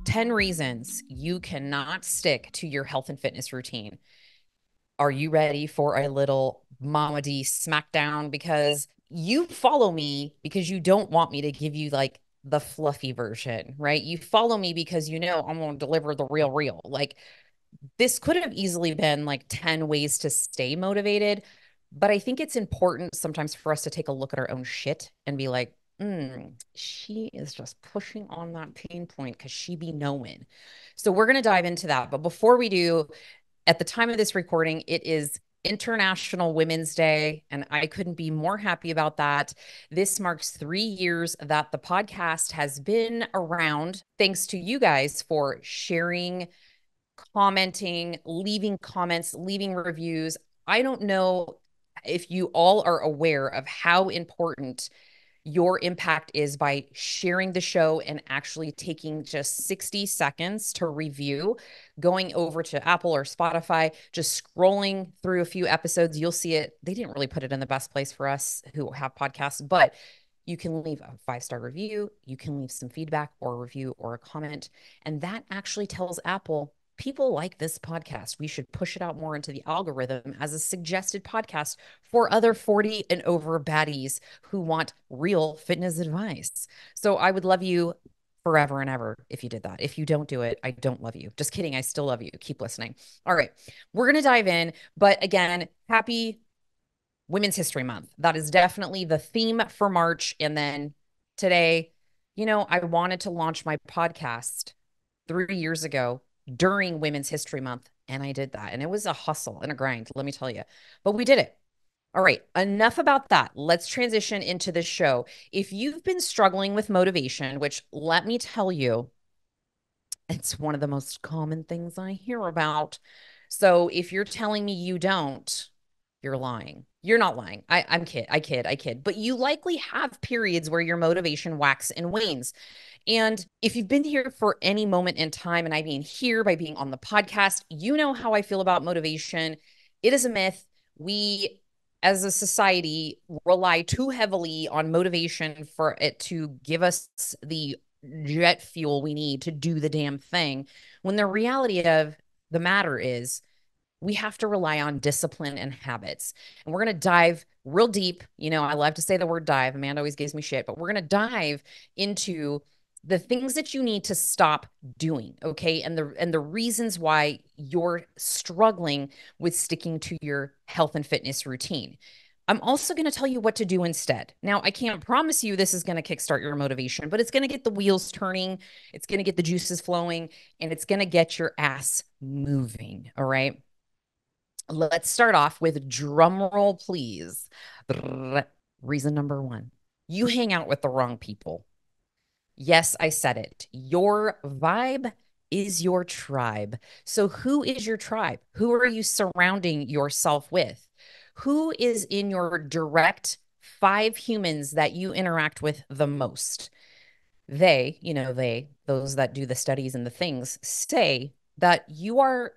10 reasons you cannot stick to your health and fitness routine. Are you ready for a little Mama D smackdown? Because you follow me because you don't want me to give you like the fluffy version, right? You follow me because you know I'm going to deliver the real. Like this could have easily been like 10 ways to stay motivated, but I think it's important sometimes for us to take a look at our own shit and be like, she is just pushing on that pain point because she be knowing. So we're going to dive into that. But before we do, at the time of this recording, it is International Women's Day, and I couldn't be more happy about that. This marks 3 years that the podcast has been around. Thanks to you guys for sharing, commenting, leaving comments, leaving reviews. I don't know if you all are aware of how important your impact is by sharing the show and actually taking just 60 seconds to review, going over to Apple or Spotify, just scrolling through a few episodes. You'll see it. They didn't really put it in the best place for us who have podcasts, but you can leave a 5-star review. You can leave some feedback or a review or a comment. And that actually tells Apple people like this podcast. We should push it out more into the algorithm as a suggested podcast for other 40 and over baddies who want real fitness advice. So I would love you forever and ever if you did that. If you don't do it, I don't love you. Just kidding. I still love you. Keep listening. All right. We're going to dive in. But again, happy Women's History Month. That is definitely the theme for March. And then today, I wanted to launch my podcast 3 years ago during Women's History Month. And I did that. And it was a hustle and a grind, let me tell you. But we did it. All right, enough about that. Let's transition into the show. If you've been struggling with motivation, which let me tell you, it's one of the most common things I hear about. So if you're telling me you don't, you're lying. You're not lying. I'm kid. I kid. But you likely have periods where your motivation waxes and wanes. And if you've been here for any moment in time, and I mean here by being on the podcast, you know how I feel about motivation. It is a myth. We, as a society, rely too heavily on motivation for it to give us the jet fuel we need to do the damn thing. When the reality of the matter is, we have to rely on discipline and habits. And we're going to dive real deep. I love to say the word dive. Amanda always gives me shit, but we're going to dive into the things that you need to stop doing, okay? And the reasons why you're struggling with sticking to your health and fitness routine. I'm also going to tell you what to do instead. Now, I can't promise you this is going to kickstart your motivation, but it's going to get the wheels turning, it's going to get the juices flowing, and it's going to get your ass moving, all right? Let's start off with drum roll, please. Reason number one, you hang out with the wrong people. Yes, I said it. Your vibe is your tribe. So, who is your tribe? Who are you surrounding yourself with? Who is in your direct 5 humans that you interact with the most? Those that do the studies and the things say that you are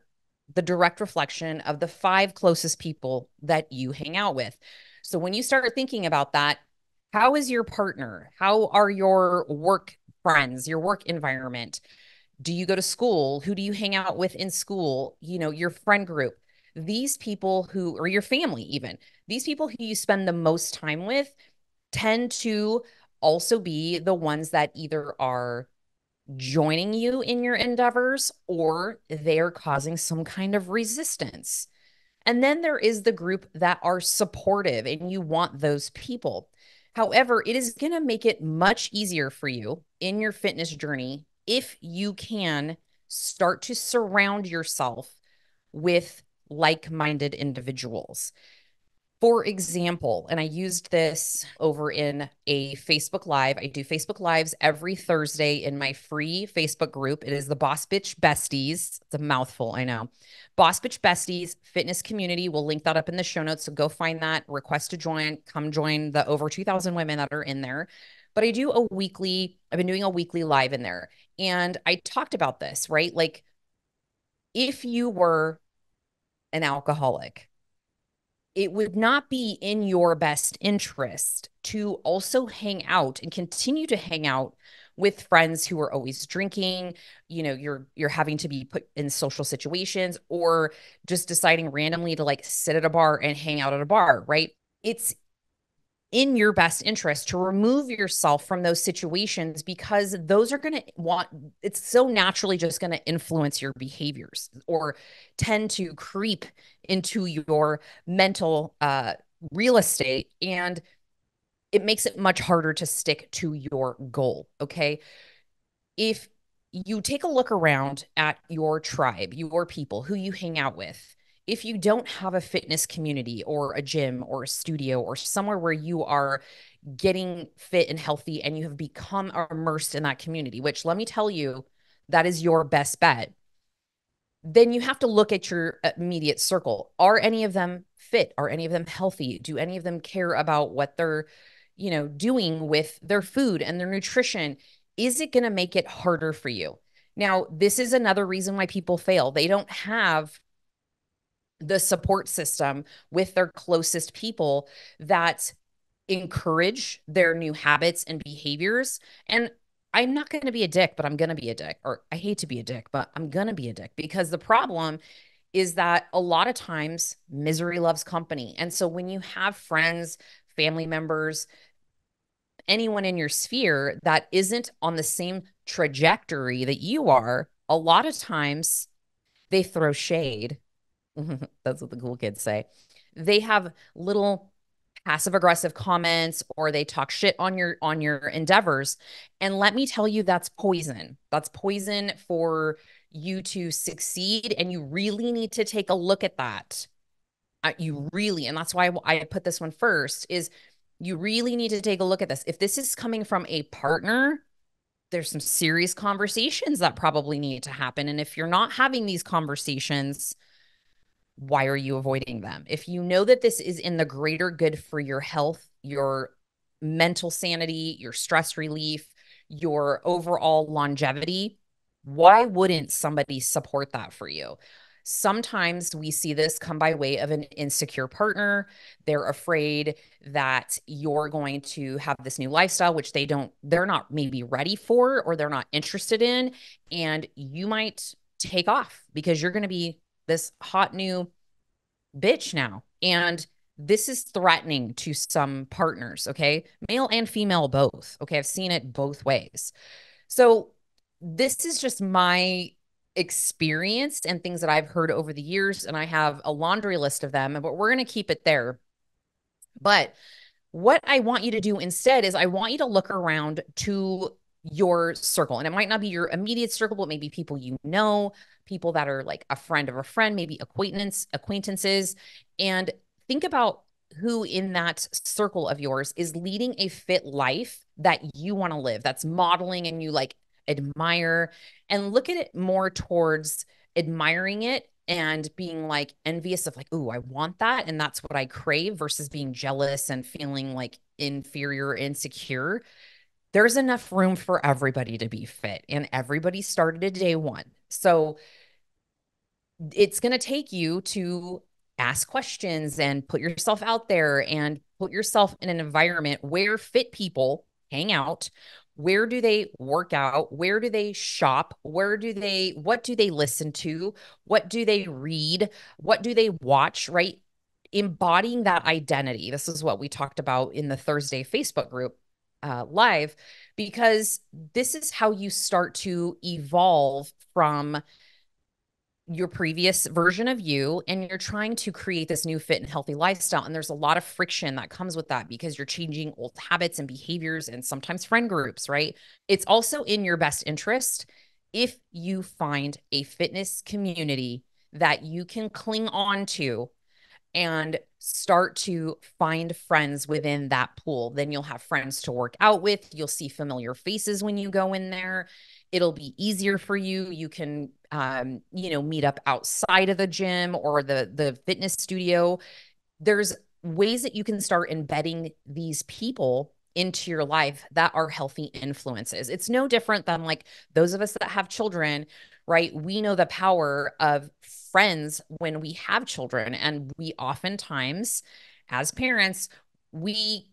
the direct reflection of the 5 closest people that you hang out with. So when you start thinking about that, how is your partner? How are your work friends, your work environment? Do you go to school? Who do you hang out with in school? Your friend group. These people who, or your family even, these people who you spend the most time with tend to also be the ones that either are joining you in your endeavors or they're causing some kind of resistance. And then there is the group that are supportive, and you want those people. However, it is going to make it much easier for you in your fitness journey if you can start to surround yourself with like minded individuals. For example, and I used this over in a Facebook Live. I do Facebook Lives every Thursday in my free Facebook group. It is the Boss Bitch Besties. It's a mouthful, I know. Boss Bitch Besties Fitness Community. We'll link that up in the show notes. So go find that, request to join, come join the over 2,000 women that are in there. But I've been doing a weekly live in there. And I talked about this, right? Like if you were an alcoholic, it would not be in your best interest to also hang out and continue to hang out with friends who are always drinking, you're having to be put in social situations, or just deciding randomly to like sit at a bar and hang out at a bar, right? It's in your best interest to remove yourself from those situations, because those are going to it's so naturally just going to influence your behaviors or tend to creep into your mental real estate, and it makes it much harder to stick to your goal. Okay. If you take a look around at your tribe, your people who you hang out with, if you don't have a fitness community or a gym or a studio or somewhere where you are getting fit and healthy and you have become immersed in that community, which let me tell you, that is your best bet, then you have to look at your immediate circle. Are any of them fit? Are any of them healthy? Do any of them care about what they're, doing with their food and their nutrition? Is it going to make it harder for you? Now, this is another reason why people fail. They don't have the support system with their closest people that encourage their new habits and behaviors. And I'm not going to be a dick, but I'm going to be a dick. Or I hate to be a dick, but I'm going to be a dick, because the problem is that a lot of times misery loves company. And so when you have friends, family members, anyone in your sphere that isn't on the same trajectory that you are, a lot of times they throw shade. That's what the cool kids say. They have little passive aggressive comments, or they talk shit on your endeavors. And let me tell you, that's poison. That's poison for you to succeed. And you really need to take a look at that. You really, and that's why I put this one first, is you really need to take a look at this. If this is coming from a partner, there's some serious conversations that probably need to happen. And if you're not having these conversations, why are you avoiding them? If you know that this is in the greater good for your health, your mental sanity, your stress relief, your overall longevity, why wouldn't somebody support that for you? Sometimes we see this come by way of an insecure partner. They're afraid that you're going to have this new lifestyle, which they're not maybe ready for, or they're not interested in. And you might take off because you're going to be this hot new bitch now. And this is threatening to some partners, okay? Male and female both. Okay. I've seen it both ways. So this is just my experience and things that I've heard over the years. And I have a laundry list of them, but we're going to keep it there. But what I want you to do instead is I want you to look around to your circle. And it might not be your immediate circle, but maybe people you know, people that are like a friend of a friend, maybe acquaintances, and think about who in that circle of yours is leading a fit life that you want to live, that's modeling and you like admire, and look at it more towards admiring it and being like envious of like, oh, I want that. And that's what I crave, versus being jealous and feeling like inferior or insecure. There's enough room for everybody to be fit, and everybody started at day one. So it's going to take you to ask questions and put yourself out there and put yourself in an environment where fit people hang out. Where do they work out? Where do they shop? What do they listen to? What do they read? What do they watch, right? Embodying that identity. This is what we talked about in the Thursday Facebook group live, because this is how you start to evolve from your previous version of you, and you're trying to create this new fit and healthy lifestyle. And there's a lot of friction that comes with that, because you're changing old habits and behaviors and sometimes friend groups, right? It's also in your best interest if you find a fitness community that you can cling on to and start to find friends within that pool. Then you'll have friends to work out with. You'll see familiar faces when you go in there. It'll be easier for you. You can, meet up outside of the gym or the fitness studio. There's ways that you can start embedding these people into your life that are healthy influences. It's no different than like those of us that have children, right? We know the power of friends when we have children. And we oftentimes, as parents, we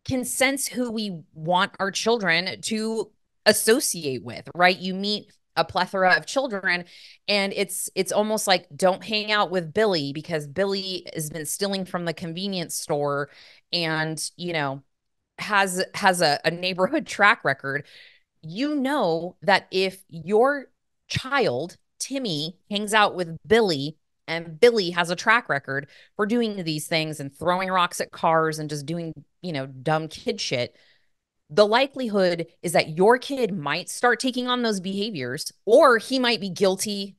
can sense who we want our children to associate with, right? You meet a plethora of children, and it's almost like, don't hang out with Billy because Billy has been stealing from the convenience store, and has a neighborhood track record. You know that if your child Timmy hangs out with Billy, and Billy has a track record for doing these things and throwing rocks at cars and just doing dumb kid shit, the likelihood is that your kid might start taking on those behaviors, or he might be guilty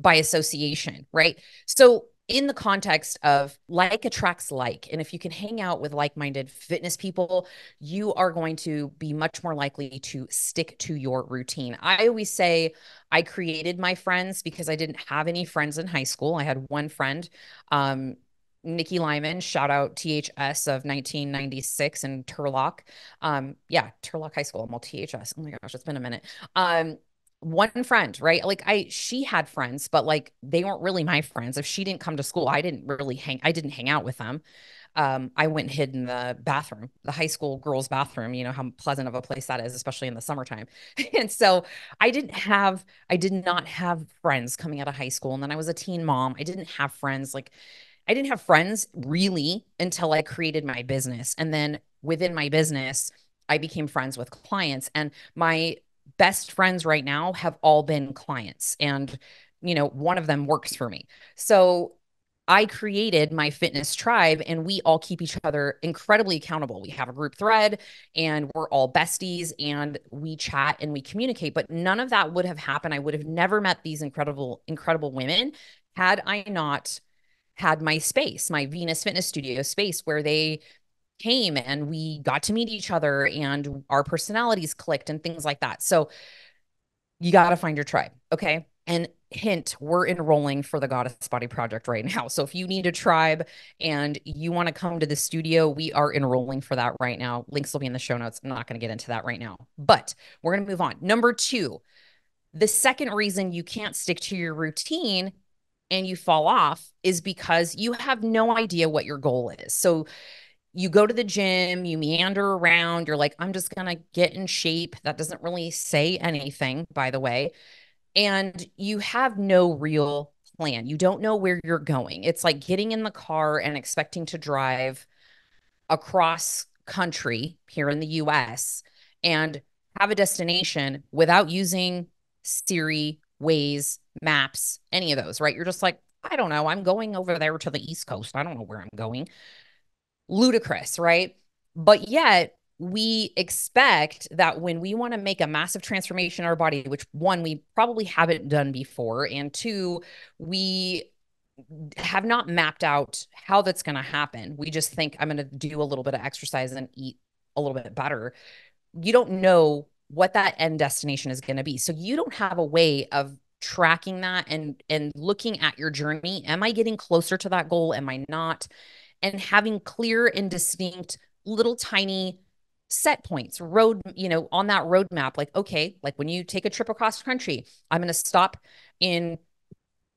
by association, right? So, in the context of like attracts like, and if you can hang out with like minded fitness people, you are going to be much more likely to stick to your routine. I always say I created my friends because I didn't have any friends in high school. I had one friend, Nikki Lyman, shout out THS of 1996 in Turlock. Yeah, Turlock High School. I'm all THS. Oh my gosh, it's been a minute. One friend, right? Like she had friends, but like they weren't really my friends. If she didn't come to school, I didn't hang out with them. I went and hid in the bathroom, the high school girls' bathroom. You know how pleasant of a place that is, especially in the summertime. And so I did not have friends coming out of high school. And then I was a teen mom. I didn't have friends. Like I didn't have friends really until I created my business. And then within my business, I became friends with clients. And my best friends right now have all been clients. And, one of them works for me. So I created my fitness tribe, and we all keep each other incredibly accountable. We have a group thread, and we're all besties, and we chat and we communicate. But none of that would have happened. I would have never met these incredible women had I not had my space, my Venus Fitness Studio space, where they came and we got to meet each other and our personalities clicked and things like that. So you got to find your tribe. Okay. And hint, we're enrolling for the Goddess Body Project right now. So if you need a tribe and you want to come to the studio, we are enrolling for that right now. Links will be in the show notes. I'm not going to get into that right now, but we're going to move on. Number 2, the second reason you can't stick to your routine and you fall off is because you have no idea what your goal is. So you go to the gym, you meander around, you're like, I'm just going to get in shape. That doesn't really say anything, by the way. And you have no real plan. You don't know where you're going. It's like getting in the car and expecting to drive across country here in the US and have a destination without using Siri, Waze, Maps, any of those, right? You're just like, I don't know. I'm going over there to the East Coast. I don't know where I'm going. Ludicrous, right? But yet, we expect that when we want to make a massive transformation in our body, which one, we probably haven't done before, and two, we have not mapped out how that's going to happen. We just think I'm going to do a little bit of exercise and eat a little bit better. You don't know what that end destination is going to be. So you don't have a way of tracking that and looking at your journey. Am I getting closer to that goal? Am I not? And having clear and distinct little tiny set points on that roadmap. Like, okay, like when you take a trip across country, I'm going to stop in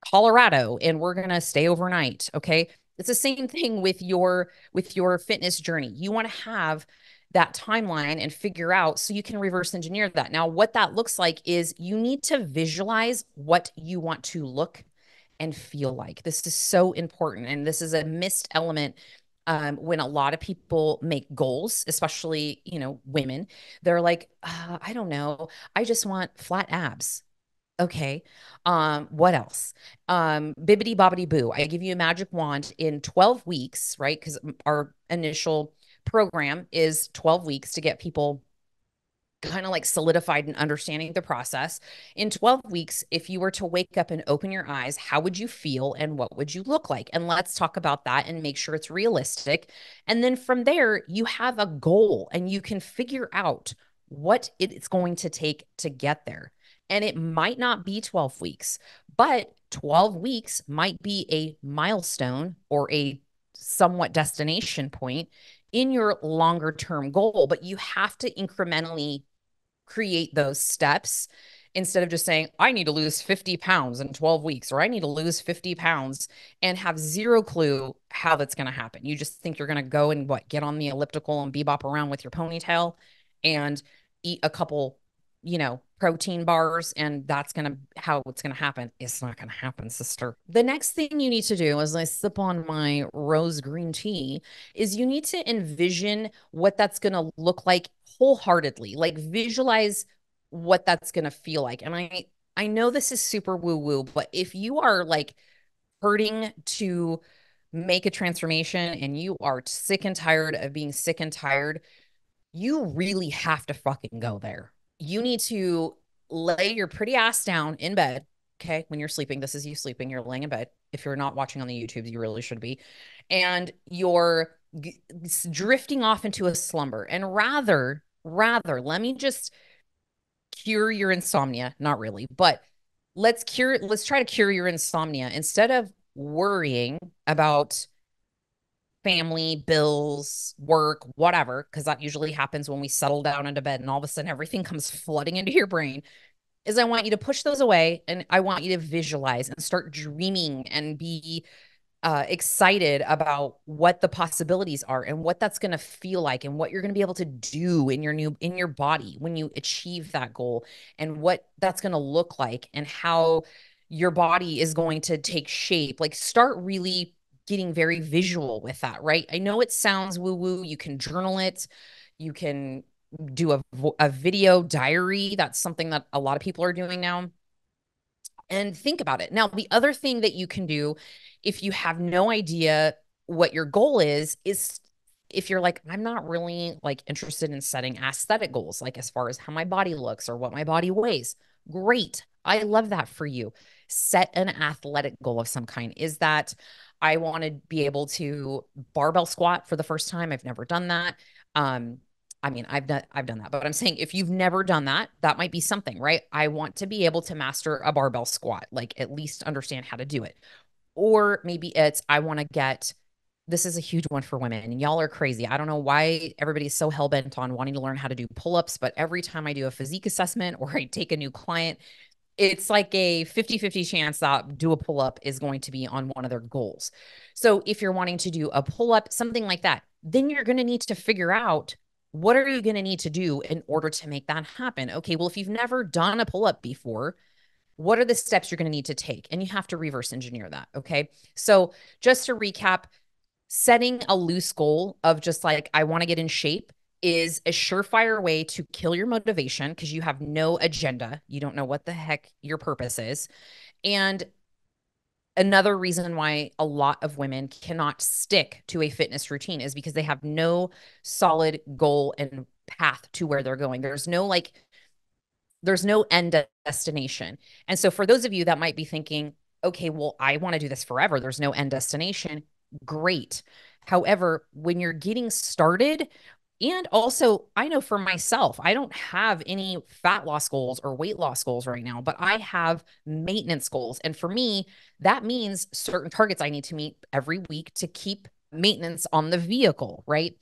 Colorado and we're going to stay overnight. Okay. It's the same thing with your fitness journey. You want to have that timeline and figure out so you can reverse engineer that. Now, what that looks like is you need to visualize what you want to look and feel like. This is so important. And this is a missed element when a lot of people make goals, especially, women. They're like, I don't know. I just want flat abs. Okay. What else? Bibbity bobbity boo. I give you a magic wand in 12 weeks, right? Because our initial program is 12 weeks to get people kind of like solidified and understanding the process. In 12 weeks, if you were to wake up and open your eyes, how would you feel and what would you look like? And let's talk about that and make sure it's realistic. And then from there, you have a goal and you can figure out what it's going to take to get there. And it might not be 12 weeks, but 12 weeks might be a milestone or a somewhat destination point in your longer term goal, but you have to incrementally create those steps instead of just saying, I need to lose 50 pounds in 12 weeks, or I need to lose 50 pounds and have zero clue how that's going to happen. You just think you're going to go and get on the elliptical and bebop around with your ponytail and eat a couple protein bars and that's going to how it's going to happen. It's not going to happen, sister. The next thing you need to do as I sip on my rose green tea is you need to envision what that's going to look like wholeheartedly. Like visualize what that's going to feel like. And I know this is super woo woo, but if you are like hurting to make a transformation and you are sick and tired of being sick and tired, you really have to fucking go there. You need to lay your pretty ass down in bed. Okay. When you're sleeping, this is you sleeping, you're laying in bed. If you're not watching on the YouTube, you really should be. And you're drifting off into a slumber. And rather, let me just cure your insomnia. Not really, but let's try to cure your insomnia instead of worrying about family, bills, work, whatever, because that usually happens when we settle down into bed and all of a sudden everything comes flooding into your brain. Is I want you to push those away and I want you to visualize and start dreaming and be excited about what the possibilities are and what that's going to feel like and what you're going to be able to do in your body when you achieve that goal and what that's going to look like and how your body is going to take shape. Like start really getting very visual with that, right? I know it sounds woo woo. You can journal it. You can do a video diary. That's something that a lot of people are doing now. And think about it. Now, the other thing that you can do if you have no idea what your goal is if you're like, I'm not really like interested in setting aesthetic goals, like as far as how my body looks or what my body weighs. Great. I love that for you. Set an athletic goal of some kind. Is that I want to be able to barbell squat for the first time. I've never done that. I mean, I've done that, but I'm saying if you've never done that, that might be something, right? I want to be able to master a barbell squat, like at least understand how to do it. Or maybe it's I want to get this is a huge one for women and y'all are crazy. I don't know why everybody's so hell bent on wanting to learn how to do pull-ups, but every time I do a physique assessment or I take a new client, it's like a 50-50 chance that do a pull-up is going to be on one of their goals. So if you're wanting to do a pull-up, something like that, then you're going to need to figure out what are you going to need to do in order to make that happen? Okay, well, if you've never done a pull-up before, what are the steps you're going to need to take? And you have to reverse engineer that. Okay. So just to recap, setting a loose goal of just like, I want to get in shape is a surefire way to kill your motivation because you have no agenda. You don't know what the heck your purpose is. And another reason why a lot of women cannot stick to a fitness routine is because they have no solid goal and path to where they're going. There's no end destination. And so for those of you that might be thinking, okay, well, I want to do this forever. There's no end destination. Great. However, when you're getting started, and also, I know for myself, I don't have any fat loss goals or weight loss goals right now, but I have maintenance goals. And for me, that means certain targets I need to meet every week to keep maintenance on the vehicle, right?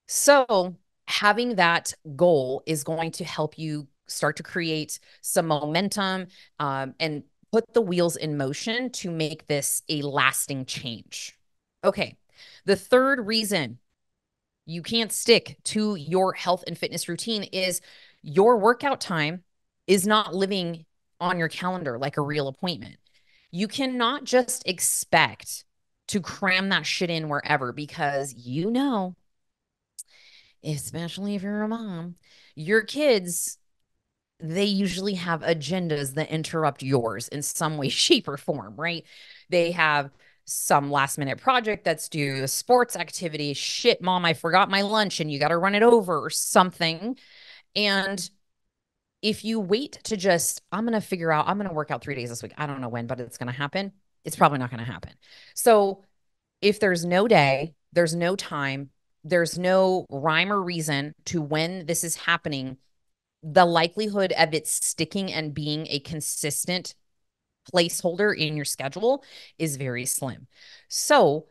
So, having that goal is going to help you start to create some momentum and put the wheels in motion to make this a lasting change. Okay. The third reason you can't stick to your health and fitness routine is your workout time is not living on your calendar like a real appointment. You cannot just expect to cram that shit in wherever because especially if you're a mom, your kids, they usually have agendas that interrupt yours in some way, shape, or form, right? They have some last minute project that's due, a sports activity. Shit, mom, I forgot my lunch and you got to run it over or something. And if you wait to just, I'm going to work out 3 days this week. I don't know when, but it's going to happen. It's probably not going to happen. So if there's no day, there's no time, there's no rhyme or reason to when this is happening, the likelihood of it sticking and being a consistent placeholder in your schedule is very slim. So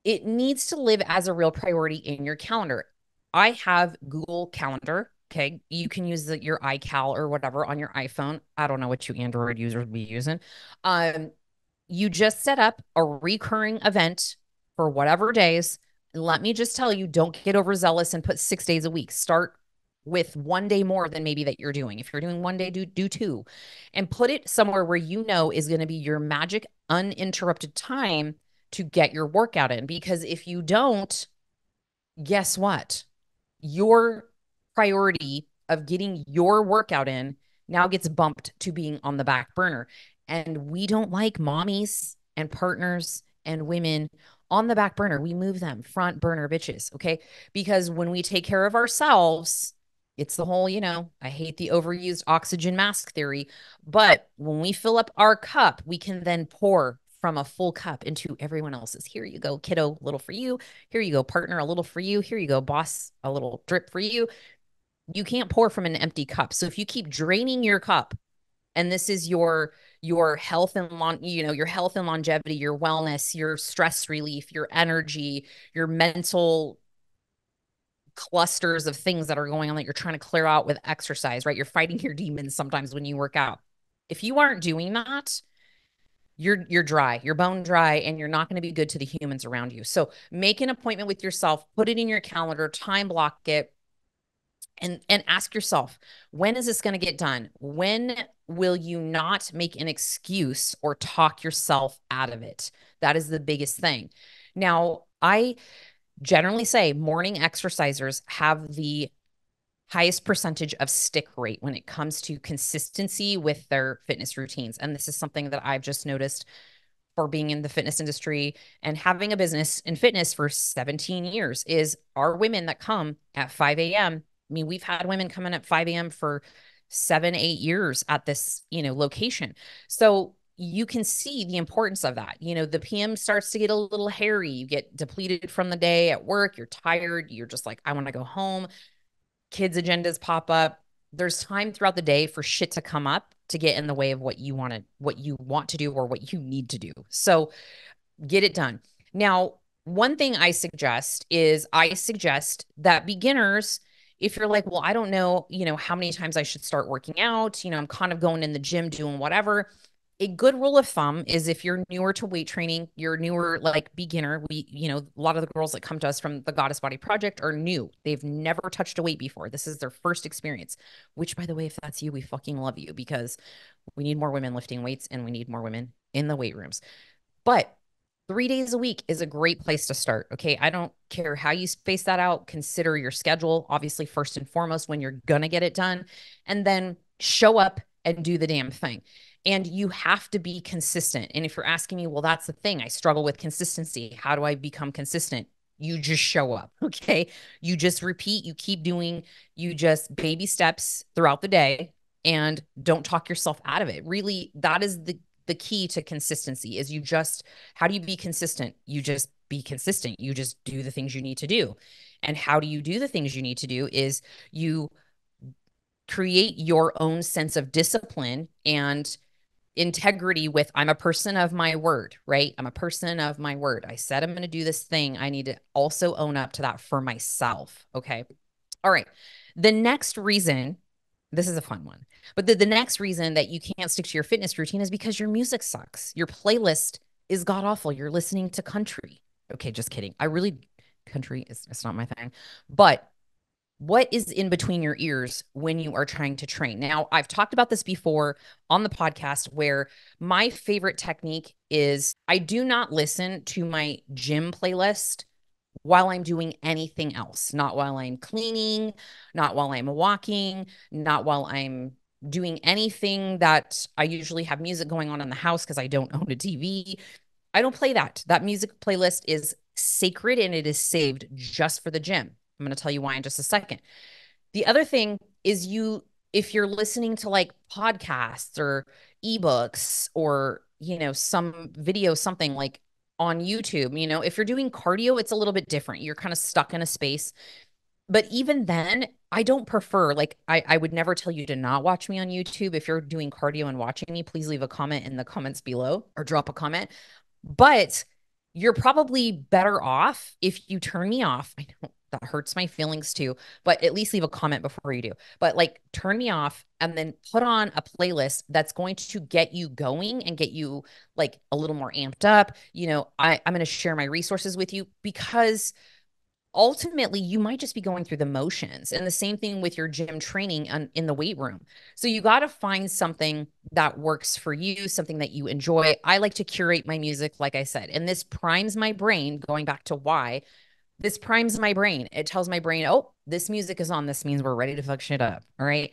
it needs to live as a real priority in your calendar. I have Google Calendar. Okay. You can use your iCal or whatever on your iPhone. I don't know what you Android users be using. You just set up a recurring event for whatever days. Let me just tell you, don't get overzealous and put 6 days a week. Start with one day more than maybe that you're doing. If you're doing one day, do two, and put it somewhere where you know is going to be your magic uninterrupted time to get your workout in. Because if you don't, guess what? Your priority of getting your workout in now gets bumped to being on the back burner. And we don't like mommies and partners and women on the back burner. We move them front burner bitches. Okay. Because when we take care of ourselves, it's the whole, I hate the overused oxygen mask theory. But when we fill up our cup, we can then pour from a full cup into everyone else's. Here you go, kiddo, a little for you. Here you go, partner, a little for you. Here you go, boss, a little drip for you. You can't pour from an empty cup. So if you keep draining your cup, and this is your health and your health and longevity, your wellness, your stress relief, your energy, your mental clusters of things that are going on that you're trying to clear out with exercise, right? You're fighting your demons sometimes when you work out. If you aren't doing that, you're dry, you're bone dry, and you're not going to be good to the humans around you. So make an appointment with yourself, put it in your calendar, time block it, and ask yourself, when is this going to get done? When will you not make an excuse or talk yourself out of it? That is the biggest thing. Now, I generally say morning exercisers have the highest percentage of stick rate when it comes to consistency with their fitness routines. And this is something that I've just noticed for being in the fitness industry and having a business in fitness for 17 years is our women that come at 5 a.m. I mean, we've had women come in at 5 a.m. for 7, 8 years at this, location. So you can see the importance of that. The PM starts to get a little hairy. You get depleted from the day at work. You're tired. You're just like, I want to go home. Kids' agendas pop up. There's time throughout the day for shit to come up to get in the way of what you want to do or what you need to do. So get it done. Now, one thing I suggest that beginners, if you're like, well, I don't know, how many times I should start working out, I'm kind of going in the gym doing whatever. A good rule of thumb is if you're newer to weight training, you're newer, like beginner. A lot of the girls that come to us from the Goddess Body Project are new. They've never touched a weight before. This is their first experience, which, by the way, if that's you, we fucking love you because we need more women lifting weights and we need more women in the weight rooms. But 3 days a week is a great place to start. Okay. I don't care how you space that out. Consider your schedule, obviously, first and foremost, when you're going to get it done, and then show up and do the damn thing. And you have to be consistent. And if you're asking me, well, that's the thing, I struggle with consistency. How do I become consistent? You just show up. Okay. You just repeat, you keep doing, you just baby steps throughout the day and don't talk yourself out of it. Really, that is the key to consistency is how do you be consistent? You just be consistent. You just do the things you need to do. And how do you do the things you need to do is you create your own sense of discipline and integrity with, I'm a person of my word, right? I'm a person of my word. I said I'm going to do this thing. I need to also own up to that for myself. Okay. All right. The next reason, this is a fun one, but the next reason that you can't stick to your fitness routine is because your music sucks. Your playlist is god awful. You're listening to country. Okay, just kidding. Country is it's not my thing. But what is in between your ears when you are trying to train? Now, I've talked about this before on the podcast where my favorite technique is I do not listen to my gym playlist while I'm doing anything else, not while I'm cleaning, not while I'm walking, not while I'm doing anything that I usually have music going on in the house because I don't own a TV. I don't play that. That music playlist is sacred and it is saved just for the gym. I'm going to tell you why in just a second. The other thing is if you're listening to like podcasts or ebooks or, some video, something like on YouTube, if you're doing cardio, it's a little bit different. You're kind of stuck in a space. But even then, I don't prefer, like, I would never tell you to not watch me on YouTube. If you're doing cardio and watching me, please leave a comment in the comments below or drop a comment. But you're probably better off if you turn me off. I know that hurts my feelings too, but at least leave a comment before you do. But like turn me off and then put on a playlist that's going to get you going and get you like a little more amped up. I'm going to share my resources with you because ultimately you might just be going through the motions. And the same thing with your gym training in the weight room. So you got to find something that works for you, something that you enjoy. I like to curate my music, like I said, and this primes my brain, going back to why. This primes my brain. It tells my brain, oh, this music is on. This means we're ready to fuck shit up. All right.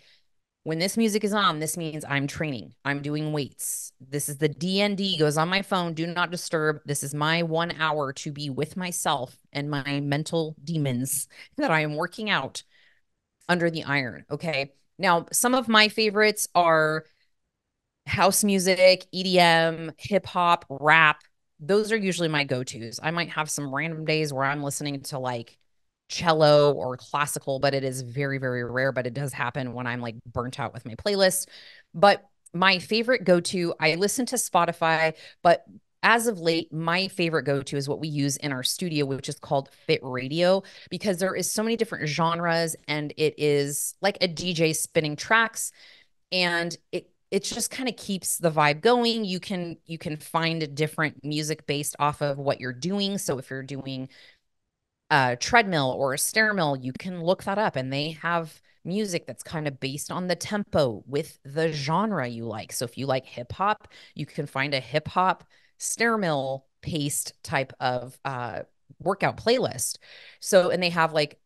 When this music is on, this means I'm training. I'm doing weights. This is the DND goes on my phone. Do not disturb. This is my 1 hour to be with myself and my mental demons that I am working out under the iron. Okay. Now, some of my favorites are house music, EDM, hip hop, rap. Those are usually my go-tos. I might have some random days where I'm listening to like cello or classical, but it is very, very rare. But it does happen when I'm like burnt out with my playlist. But my favorite go-to, I listen to Spotify, but as of late, my favorite go-to is what we use in our studio, which is called Fit Radio, because there is so many different genres and it is like a DJ spinning tracks, and it just kind of keeps the vibe going. You can find different music based off of what you're doing. So if you're doing a treadmill or a stair mill, you can look that up, and they have music that's kind of based on the tempo with the genre you like. So if you like hip hop, you can find a hip hop stair mill paced type of workout playlist. So, and they have like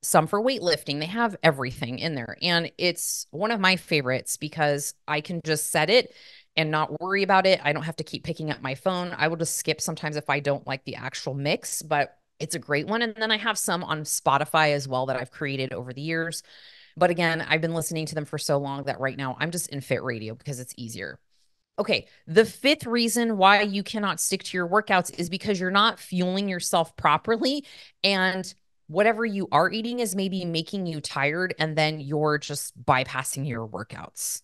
some for weightlifting. They have everything in there. And it's one of my favorites because I can just set it and not worry about it. I don't have to keep picking up my phone. I will just skip sometimes if I don't like the actual mix, but it's a great one. And then I have some on Spotify as well that I've created over the years. But again, I've been listening to them for so long that right now I'm just in Fit Radio because it's easier. Okay, the fifth reason why you cannot stick to your workouts is because you're not fueling yourself properly, and whatever you are eating is maybe making you tired, and then you're just bypassing your workouts.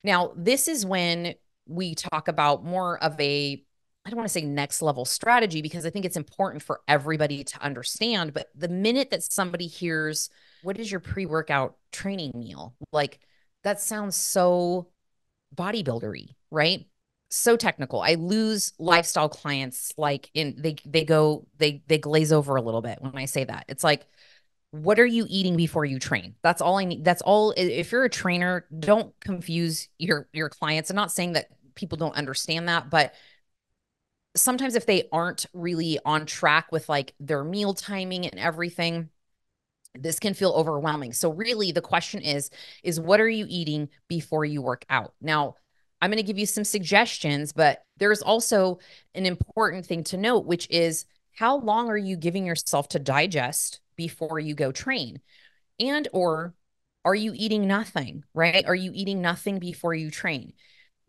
Now, this is when we talk about more of a, I don't want to say next level strategy because I think it's important for everybody to understand. But the minute that somebody hears, what is your pre workout training meal? Like, that sounds so bodybuildery, right? So technical. I lose lifestyle clients like in they glaze over a little bit when I say that. It's like, what are you eating before you train? That's all I need. That's all. If you're a trainer, don't confuse your clients. I'm not saying that people don't understand that, but sometimes if they aren't really on track with like their meal timing and everything, this can feel overwhelming. So really the question is what are you eating before you work out? Now, I'm going to give you some suggestions, but there's also an important thing to note, which is how long are you giving yourself to digest before you go train? And or are you eating nothing, right? Are you eating nothing before you train?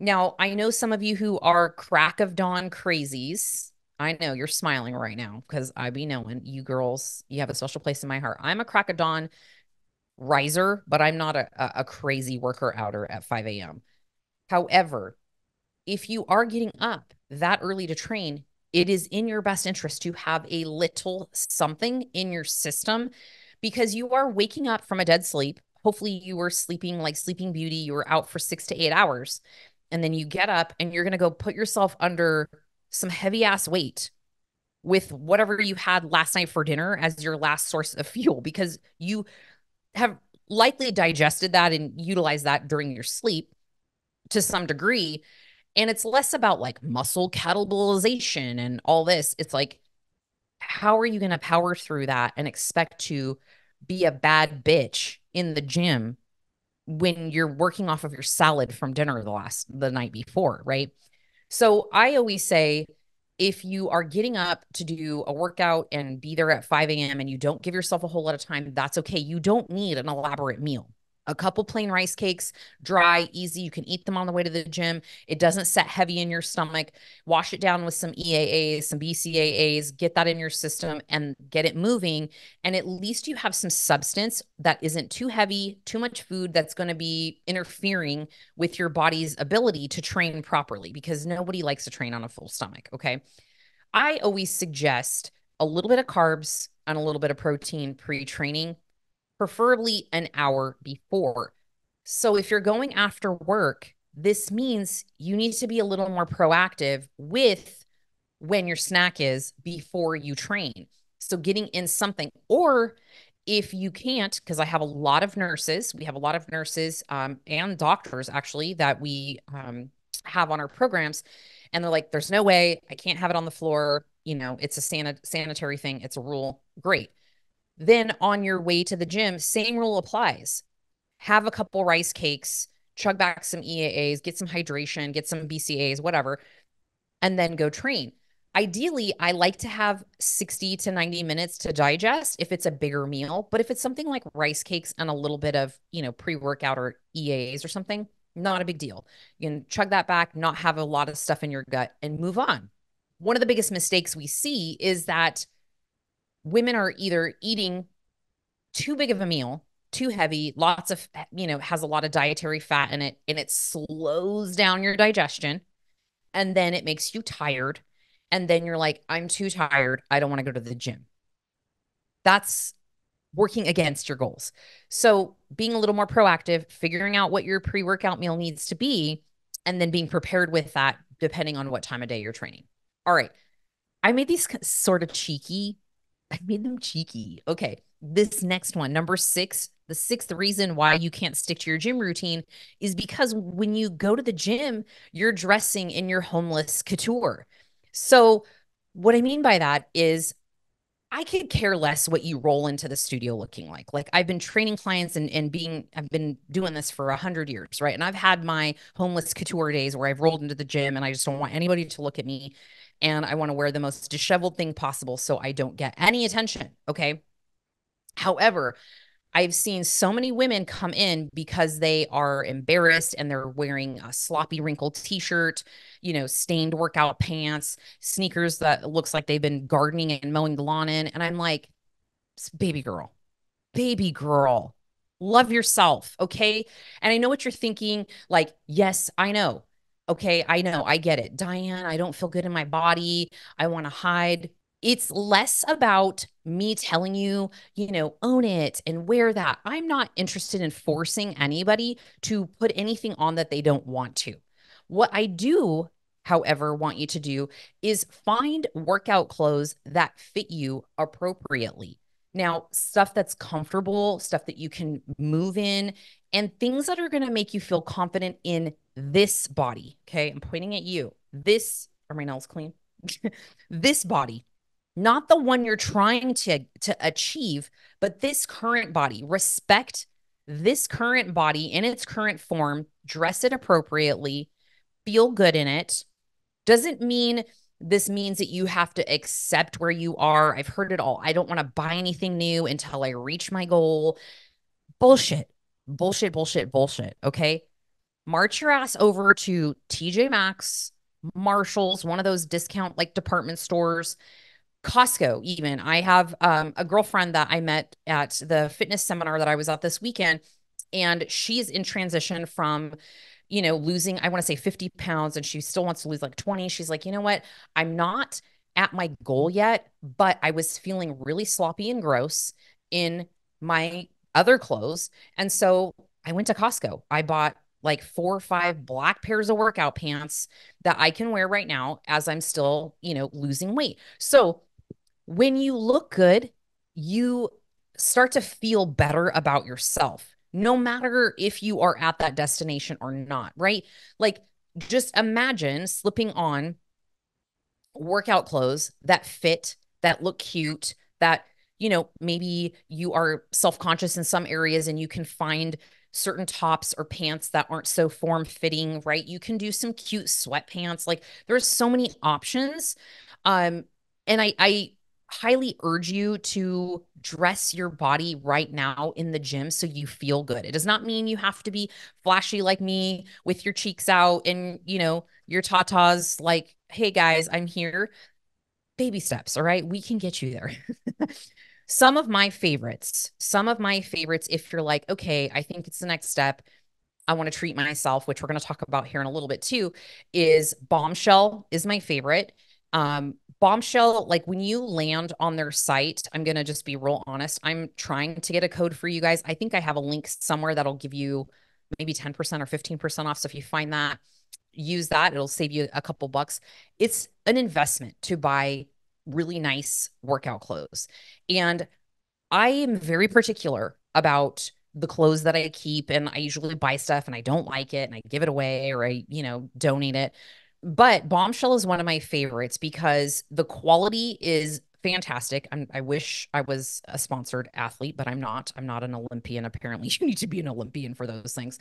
Now, I know some of you who are crack of dawn crazies. I know you're smiling right now because I be knowing you girls, you have a special place in my heart. I'm a crack of dawn riser, but I'm not a crazy worker outer at 5 a.m. However, if you are getting up that early to train, it is in your best interest to have a little something in your system because you are waking up from a dead sleep. Hopefully, you were sleeping like Sleeping Beauty, you were out for 6 to 8 hours. And then you get up and you're going to go put yourself under some heavy ass weight with whatever you had last night for dinner as your last source of fuel because you have likely digested that and utilized that during your sleep to some degree. And it's less about like muscle catabolization and all this. It's like, how are you going to power through that and expect to be a bad bitch in the gym when you're working off of your salad from dinner the night before, right? So I always say if you are getting up to do a workout and be there at 5 a.m. and you don't give yourself a whole lot of time, that's okay. You don't need an elaborate meal. A couple plain rice cakes, dry, easy. You can eat them on the way to the gym. It doesn't set heavy in your stomach. Wash it down with some EAAs, some BCAAs, get that in your system and get it moving. And at least you have some substance that isn't too heavy, too much food that's going to be interfering with your body's ability to train properly because nobody likes to train on a full stomach. Okay. I always suggest a little bit of carbs and a little bit of protein pre-training, preferably an hour before. So if you're going after work, this means you need to be a little more proactive with when your snack is before you train. So getting in something, or if you can't, because I have a lot of nurses, we have a lot of nurses and doctors actually that we have on our programs, and they're like, "There's no way I can't have it on the floor. You know, it's a sanitary thing. It's a rule." Great. Then on your way to the gym, same rule applies. Have a couple rice cakes, chug back some EAAs, get some hydration, get some BCAAs, whatever, and then go train. Ideally, I like to have 60 to 90 minutes to digest if it's a bigger meal. But if it's something like rice cakes and a little bit of, pre-workout or EAAs or something, not a big deal. You can chug that back, not have a lot of stuff in your gut, and move on. One of the biggest mistakes we see is that women are either eating too big of a meal, too heavy, lots of, has a lot of dietary fat in it, and it slows down your digestion. And then it makes you tired. And then you're like, I'm too tired. I don't want to go to the gym. That's working against your goals. So being a little more proactive, figuring out what your pre-workout meal needs to be, and then being prepared with that depending on what time of day you're training. All right. I made these sort of cheeky. I made them cheeky. Okay. This next one, number 6, the 6th reason why you can't stick to your gym routine is because when you go to the gym, you're dressing in your homeless couture. So, what I mean by that is I could care less what you roll into the studio looking like. Like I've been training clients I've been doing this for 100 years, right? And I've had my homeless couture days where I've rolled into the gym and I just don't want anybody to look at me. And I want to wear the most disheveled thing possible so I don't get any attention. Okay. However, I've seen so many women come in because they are embarrassed and they're wearing a sloppy, wrinkled t-shirt, stained workout pants, sneakers that looks like they've been gardening and mowing the lawn in. And I'm like, baby girl, love yourself. Okay. And I know what you're thinking. Like, yes, I know. Okay. I know. I get it. Diane, I don't feel good in my body. I want to hide. It's less about me telling you, own it and wear that. I'm not interested in forcing anybody to put anything on that they don't want to. What I do, however, want you to do is find workout clothes that fit you appropriately. Now, stuff that's comfortable, stuff that you can move in, and things that are going to make you feel confident in this body. Okay. I'm pointing at you. Are my nails clean? This body, not the one you're trying to achieve, but this current body. Respect this current body in its current form, dress it appropriately, feel good in it. Doesn't mean this means that you have to accept where you are. I've heard it all. I don't want to buy anything new until I reach my goal. Bullshit. Bullshit, bullshit, bullshit. Okay. March your ass over to TJ Maxx, Marshall's, one of those discount like department stores, Costco, even. I have a girlfriend that I met at the fitness seminar that I was at this weekend, and she's in transition from, losing, I want to say 50 pounds, and she still wants to lose like 20. She's like, you know what? I'm not at my goal yet, but I was feeling really sloppy and gross in my other clothes. And so I went to Costco. I bought like 4 or 5 black pairs of workout pants that I can wear right now as I'm still, losing weight. So when you look good, you start to feel better about yourself, no matter if you are at that destination or not, right? Like, just imagine slipping on workout clothes that fit, that look cute, that, maybe you are self conscious in some areas and you can find certain tops or pants that aren't so form fitting, right? You can do some cute sweatpants. Like, there's so many options. And I highly urge you to dress your body right now in the gym so you feel good. It does not mean you have to be flashy like me with your cheeks out and, your tatas like, hey guys, I'm here. Baby steps, all right? We can get you there. Some of my favorites, if you're like, okay, I think it's the next step, I want to treat myself, which we're going to talk about here in a little bit too, is Bombshell is my favorite. Bombshell, like when you land on their site, I'm going to just be real honest. I'm trying to get a code for you guys. I think I have a link somewhere that'll give you maybe 10% or 15% off. So if you find that, use that. It'll save you a couple bucks. It's an investment to buy really nice workout clothes. And I am very particular about the clothes that I keep, and I usually buy stuff and I don't like it and I give it away or I, donate it. But Bombshell is one of my favorites because the quality is fantastic. I wish I was a sponsored athlete, but I'm not. I'm not an Olympian. Apparently, you need to be an Olympian for those things.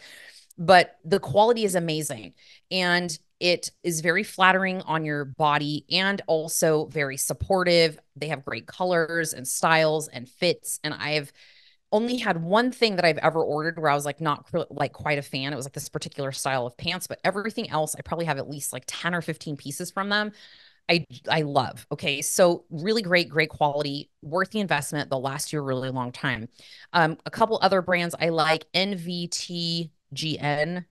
But the quality is amazing and it is very flattering on your body and also very supportive. They have great colors and styles and fits. And I've only had one thing that I've ever ordered where I was like not like quite a fan. It was like this particular style of pants, but everything else I probably have at least like 10 or 15 pieces from them. I love. Okay. So really great quality, worth the investment. They'll last you a really long time. A couple other brands I like, NVTGN.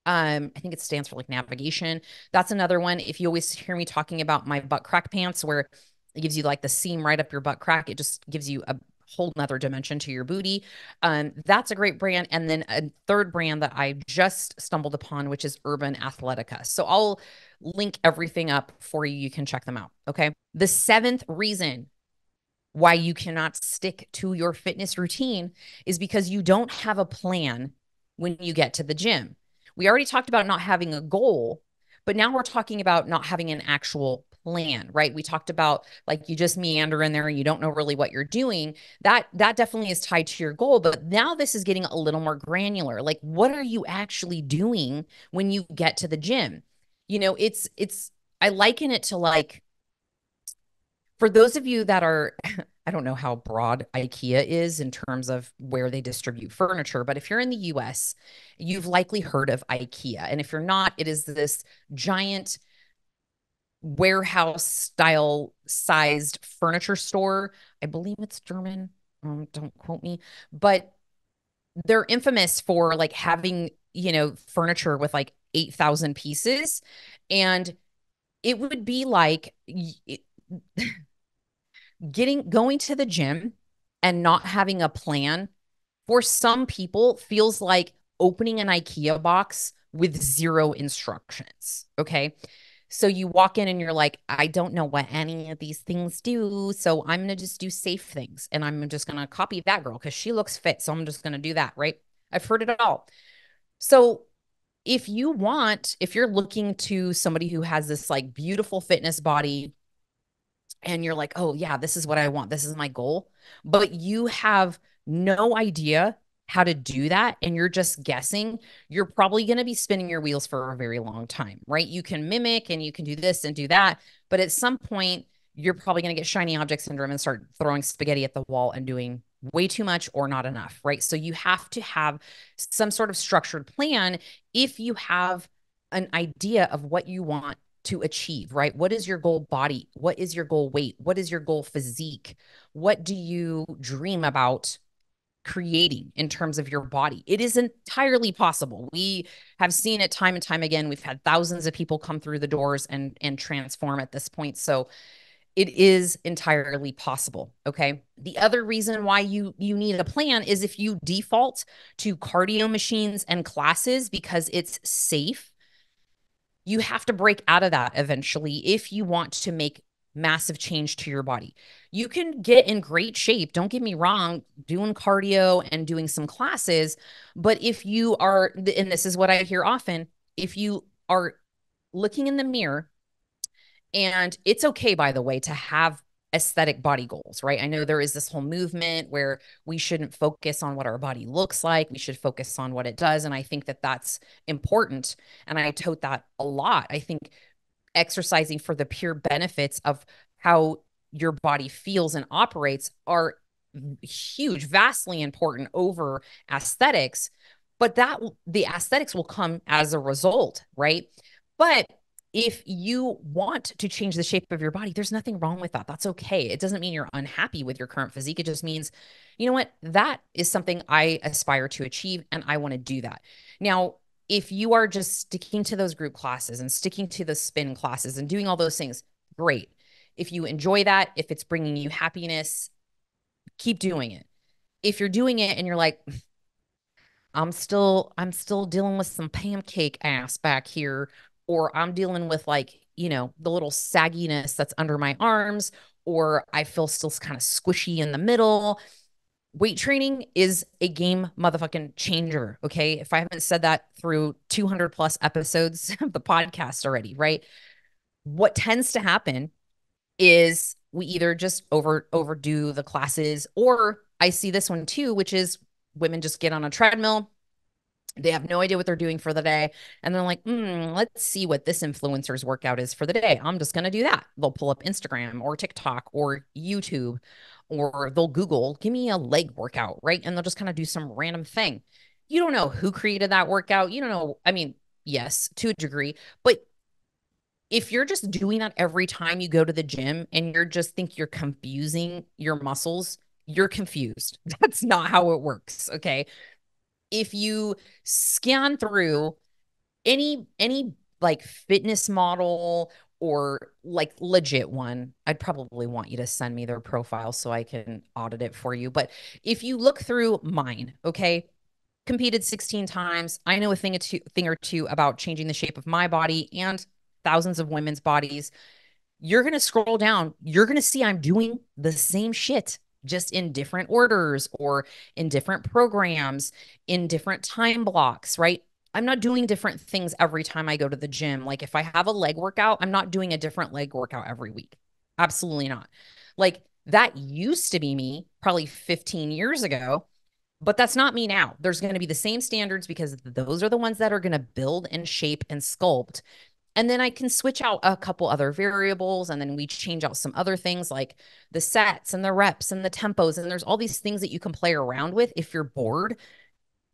I think it stands for like navigation. That's another one. If you always hear me talking about my butt crack pants, where it gives you like the seam right up your butt crack, it just gives you a whole nother dimension to your booty. That's a great brand. And then a third brand that I just stumbled upon, which is Urban Athletica. So I'll link everything up for you. You can check them out. Okay. The seventh reason why you cannot stick to your fitness routine is because you don't have a plan when you get to the gym. We already talked about not having a goal, but now we're talking about not having an actual plan, right? We talked about like you just meander in there and you don't know really what you're doing. That definitely is tied to your goal, but now this is getting a little more granular. Like what are you actually doing when you get to the gym? It's I liken it to like for those of you that are, I don't know how broad IKEA is in terms of where they distribute furniture, but if you're in the US, you've likely heard of IKEA. And if you're not, it is this giant warehouse style sized furniture store. I believe it's German. Don't quote me, but they're infamous for like having, furniture with like 8,000 pieces. And it would be like, going to the gym and not having a plan for some people feels like opening an IKEA box with zero instructions. Okay. So you walk in and you're like, I don't know what any of these things do. So I'm going to just do safe things. And I'm just going to copy that girl because she looks fit. So I'm just going to do that. Right. I've heard it all. So if you're looking to somebody who has this like beautiful fitness body, and you're like, oh, yeah, this is what I want. This is my goal. But you have no idea how to do that. And you're just guessing, you're probably going to be spinning your wheels for a very long time, right? You can mimic and you can do this and do that. But at some point, you're probably going to get shiny object syndrome and start throwing spaghetti at the wall and doing way too much or not enough, right? So you have to have some sort of structured plan if you have an idea of what you want to achieve, right? What is your goal body? What is your goal weight? What is your goal physique? What do you dream about creating in terms of your body? It is entirely possible. We have seen it time and time again. We've had thousands of people come through the doors and transform at this point. So it is entirely possible. Okay. The other reason why you need a plan is if you default to cardio machines and classes because it's safe, you have to break out of that eventually if you want to make massive change to your body. You can get in great shape, don't get me wrong, doing cardio and doing some classes, but if you are, and this is what I hear often, if you are looking in the mirror, and it's okay, by the way, to have aesthetic body goals, right? I know there is this whole movement where we shouldn't focus on what our body looks like. We should focus on what it does. And I think that that's important. And I tote that a lot. I think exercising for the pure benefits of how your body feels and operates are huge, vastly important over aesthetics. But the aesthetics will come as a result, right? But if you want to change the shape of your body, there's nothing wrong with that. That's okay. It doesn't mean you're unhappy with your current physique. It just means, you know what? That is something I aspire to achieve and I want to do that. Now, if you are just sticking to those group classes and sticking to the spin classes and doing all those things, great. If you enjoy that, if it's bringing you happiness, keep doing it. If you're doing it and you're like, I'm still dealing with some pancake ass back here, or I'm dealing with like the little sagginess that's under my arms, or I feel still kind of squishy in the middle. Weight training is a game motherfucking changer. Okay. If I haven't said that through 200 plus episodes of the podcast already, right? What tends to happen is we either just overdo the classes, or I see this one too, which is women just get on a treadmill. They have no idea what they're doing for the day. And they're like, let's see what this influencer's workout is for the day. I'm just going to do that. They'll pull up Instagram or TikTok or YouTube, or they'll Google, give me a leg workout, right? And they'll just kind of do some random thing. You don't know who created that workout. You don't know. I mean, yes, to a degree, but if you're just doing that every time you go to the gym and you're just think you're confusing your muscles, you're confused. That's not how it works. Okay. If you scan through any like fitness model or like legit one, I'd probably want you to send me their profile so I can audit it for you. But if you look through mine, okay, competed 16 times. I know a thing or two about changing the shape of my body and thousands of women's bodies. You're going to scroll down. You're going to see I'm doing the same shit, just in different orders or in different programs, in different time blocks, right? I'm not doing different things every time I go to the gym. Like if I have a leg workout, I'm not doing a different leg workout every week. Absolutely not. Like that used to be me probably 15 years ago, but that's not me now. There's going to be the same standards because those are the ones that are going to build and shape and sculpt. And then I can switch out a couple other variables, and then we change out some other things like the sets and the reps and the tempos. And there's all these things that you can play around with if you're bored.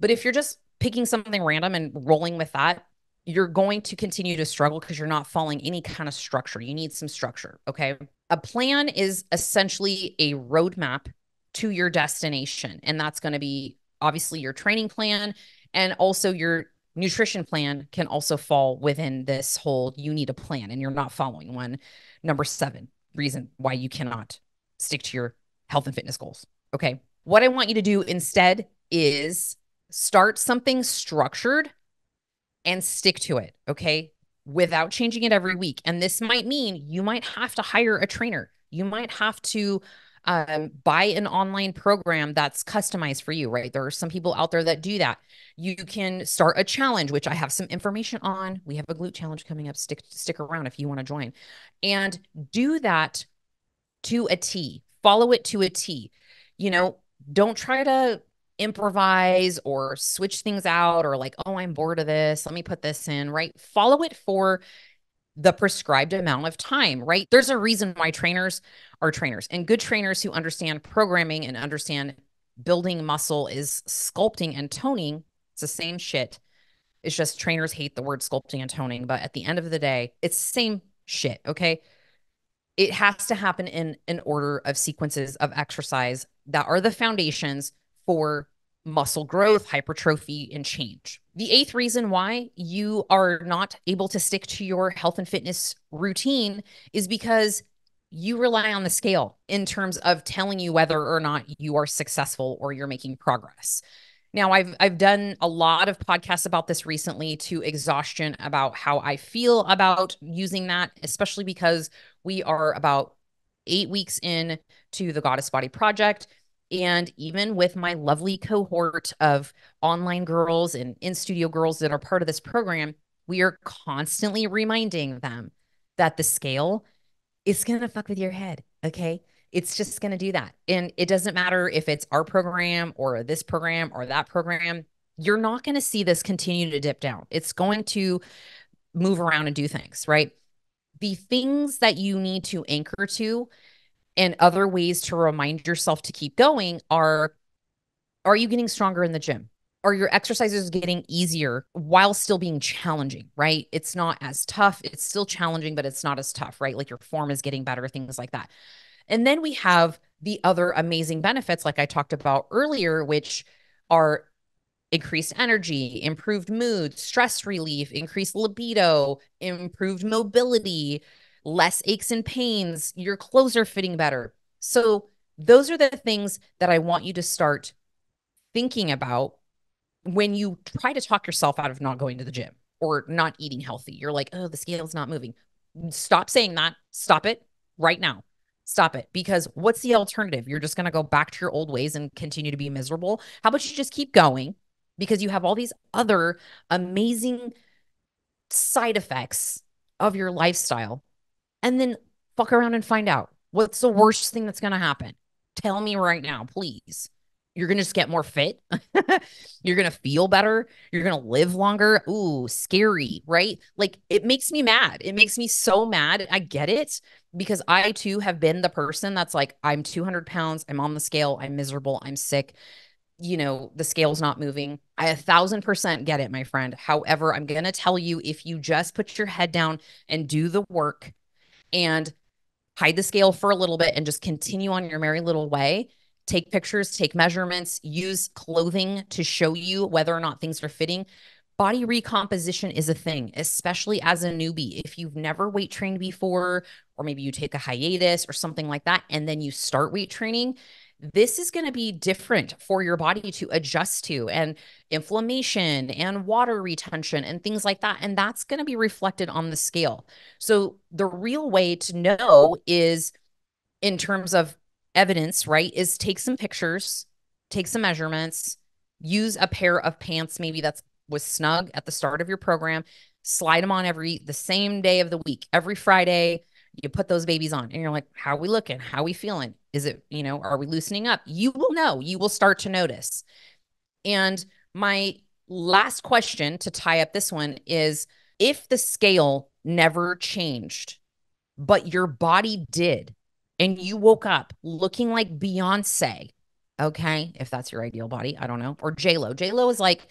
But if you're just picking something random and rolling with that, you're going to continue to struggle because you're not following any kind of structure. You need some structure. Okay. A plan is essentially a roadmap to your destination. And that's going to be obviously your training plan, and also your nutrition plan can also fall within this whole you need a plan and you're not following one. Number 7 reason why you cannot stick to your health and fitness goals. Okay. What I want you to do instead is start something structured and stick to it. Okay. Without changing it every week. And this might mean you might have to hire a trainer. You might have to buy an online program that's customized for you, right? There are some people out there that do that. You can start a challenge, which I have some information on. We have a glute challenge coming up. Stick around if you want to join, and do that to a T. Follow it to a T. Don't try to improvise or switch things out, or like, oh, I'm bored of this, let me put this in, right? Follow it for the prescribed amount of time, right? There's a reason why trainers are trainers, and good trainers who understand programming and understand building muscle is sculpting and toning. It's the same shit. It's just trainers hate the word sculpting and toning, but at the end of the day, it's the same shit. Okay. It has to happen in an order of sequences of exercise that are the foundations for muscle growth, hypertrophy, and change. The 8th reason why you are not able to stick to your health and fitness routine is because you rely on the scale in terms of telling you whether or not you are successful or you're making progress. Now, I've done a lot of podcasts about this recently to exhaustion about how I feel about using that, especially because we are about 8 weeks in to the Goddess Body Project. And even with my lovely cohort of online girls and in-studio girls that are part of this program, we are constantly reminding them that the scale is going to fuck with your head. Okay. It's just going to do that. And it doesn't matter if it's our program or this program or that program. You're not going to see this continue to dip down. It's going to move around and do things, right? The things that you need to anchor to and other ways to remind yourself to keep going are you getting stronger in the gym? Are your exercises getting easier while still being challenging, right? It's not as tough. It's still challenging, but it's not as tough, right? Like your form is getting better, things like that. And then we have the other amazing benefits, like I talked about earlier, which are increased energy, improved mood, stress relief, increased libido, improved mobility, less aches and pains. Your clothes are fitting better. So those are the things that I want you to start thinking about when you try to talk yourself out of not going to the gym or not eating healthy. You're like, oh, the scale's not moving. Stop saying that. Stop it right now. Stop it. Because what's the alternative? You're just going to go back to your old ways and continue to be miserable. How about you just keep going? Because you have all these other amazing side effects of your lifestyle. And then fuck around and find out what's the worst thing that's going to happen. Tell me right now, please. You're going to just get more fit. You're going to feel better. You're going to live longer. Ooh, scary, right? Like it makes me mad. It makes me so mad. I get it because I too have been the person that's like, I'm 200 pounds. I'm on the scale. I'm miserable. I'm sick. The scale's not moving. I 1,000% get it, my friend. However, I'm going to tell you, if you just put your head down and do the work and hide the scale for a little bit and just continue on your merry little way, take pictures, take measurements, use clothing to show you whether or not things are fitting. Body recomposition is a thing, especially as a newbie. If you've never weight trained before, or maybe you take a hiatus or something like that, and then you start weight training, this is going to be different for your body to adjust to, and inflammation and water retention and things like that. And that's going to be reflected on the scale. So the real way to know is, in terms of evidence, right, is take some pictures, take some measurements, use a pair of pants, maybe that's was snug at the start of your program, slide them on the same day of the week, every Friday. You put those babies on and you're like, how are we looking? How are we feeling? Is it, are we loosening up? You will know, you will start to notice. And my last question to tie up this one is, if the scale never changed, but your body did, and you woke up looking like Beyonce, okay, if that's your ideal body, I don't know, or J-Lo. J-Lo is like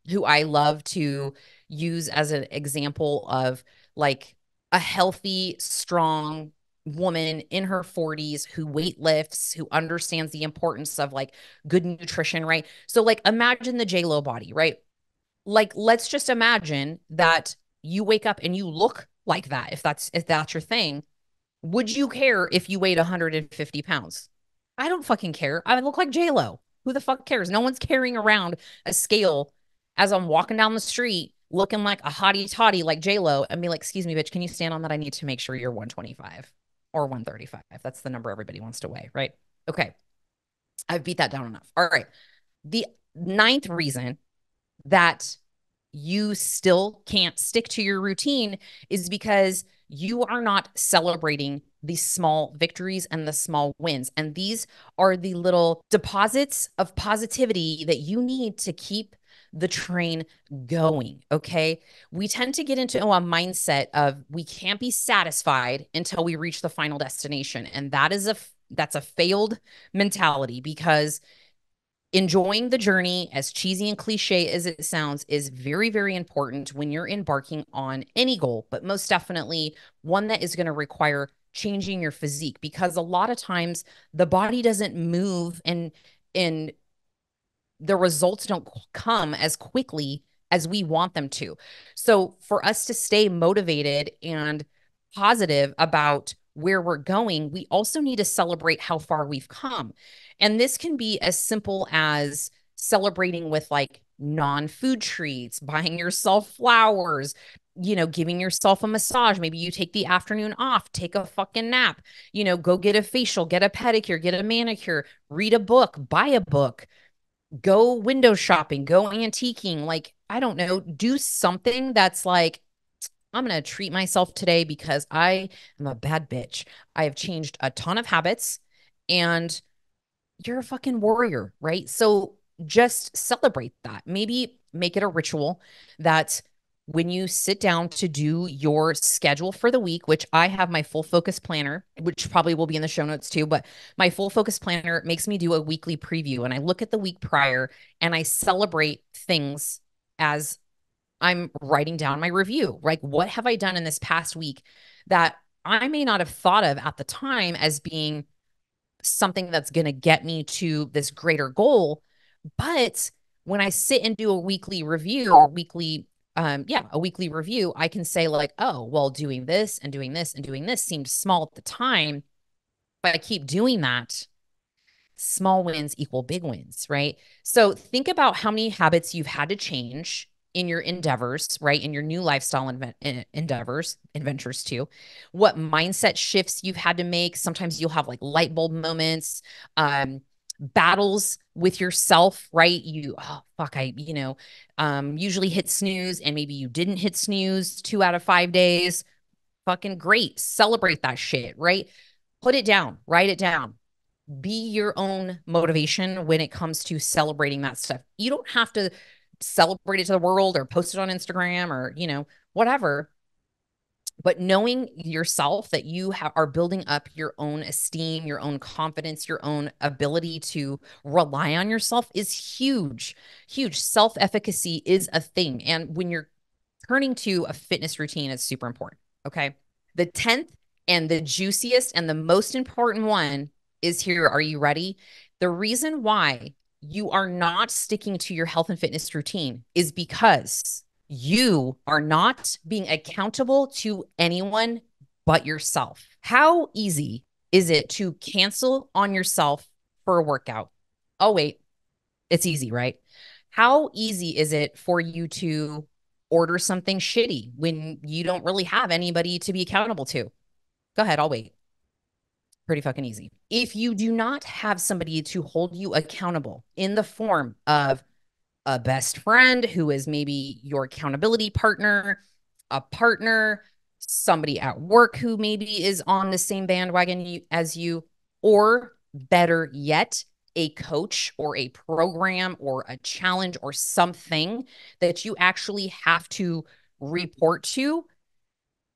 who I love to use as an example of like a healthy, strong woman in her 40s who weight lifts, who understands the importance of like good nutrition, right? So like imagine the J-Lo body, right? Like let's just imagine that you wake up and you look like that, if that's your thing. Would you care if you weighed 150 pounds? I don't fucking care. I look like J-Lo. Who the fuck cares? No one's carrying around a scale as I'm walking down the street looking like a hottie toddy like J-Lo and be like, excuse me, bitch, can you stand on that? I need to make sure you're 125 or 135. That's the number everybody wants to weigh, right? Okay. I've beat that down enough. All right. The ninth reason that you still can't stick to your routine is because you are not celebrating the small victories and the small wins. And these are the little deposits of positivity that you need to keep the train going. Okay. We tend to get into a mindset of we can't be satisfied until we reach the final destination. And that's a failed mentality, because enjoying the journey, as cheesy and cliche as it sounds, is very, very important when you're embarking on any goal, but most definitely one that is going to require changing your physique, because a lot of times the body doesn't move and the results don't come as quickly as we want them to. So for us to stay motivated and positive about where we're going, we also need to celebrate how far we've come. And this can be as simple as celebrating with like non-food treats, buying yourself flowers, giving yourself a massage. Maybe you take the afternoon off, take a fucking nap, go get a facial, get a pedicure, get a manicure, read a book, buy a book, go window shopping, go antiquing. Like, I don't know, do something that's like, I'm going to treat myself today because I am a bad bitch. I have changed a ton of habits and you're a fucking warrior, right? So just celebrate that. Maybe make it a ritual that when you sit down to do your schedule for the week, which I have my full focus planner, which probably will be in the show notes too, but my full focus planner makes me do a weekly preview, and I look at the week prior and I celebrate things as I'm writing down my review. Like, what have I done in this past week that I may not have thought of at the time as being something that's going to get me to this greater goal. But when I sit and do a weekly review or a weekly review, I can say like, oh, well, doing this and doing this and doing this seemed small at the time, but I keep doing that. Small wins equal big wins, right? So think about how many habits you've had to change in your endeavors, right? In your new lifestyle adventures too. What mindset shifts you've had to make. Sometimes you'll have like light bulb moments, battles with yourself, right? Oh, fuck, usually hit snooze and maybe you didn't hit snooze 2 out of 5 days. Fucking great. Celebrate that shit, right? Put it down, write it down. Be your own motivation when it comes to celebrating that stuff. You don't have to celebrate it to the world or post it on Instagram or, whatever. But knowing yourself that you are building up your own esteem, your own confidence, your own ability to rely on yourself is huge. Huge. Self-efficacy is a thing. And when you're turning to a fitness routine, it's super important. Okay. The 10th and the juiciest and the most important one is here. Are you ready? The reason why you are not sticking to your health and fitness routine is because you are not being accountable to anyone but yourself. How easy is it to cancel on yourself for a workout? Oh, wait, it's easy, right? How easy is it for you to order something shitty when you don't really have anybody to be accountable to? Go ahead, I'll wait. Pretty fucking easy. If you do not have somebody to hold you accountable in the form of a best friend who is maybe your accountability partner, a partner, somebody at work who maybe is on the same bandwagon as you, or better yet, a coach or a program or a challenge or something that you actually have to report to,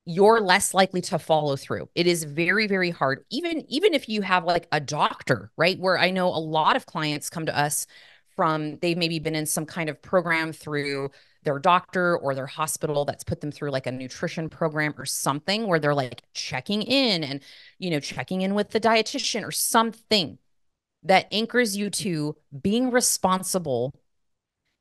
you're less likely to follow through. It is very, very hard. Even if you have like a doctor, right? Where I know a lot of clients come to us from, they've maybe been in some kind of program through their doctor or their hospital that's put them through like a nutrition program or something where they're like checking in and, checking in with the dietitian or something that anchors you to being responsible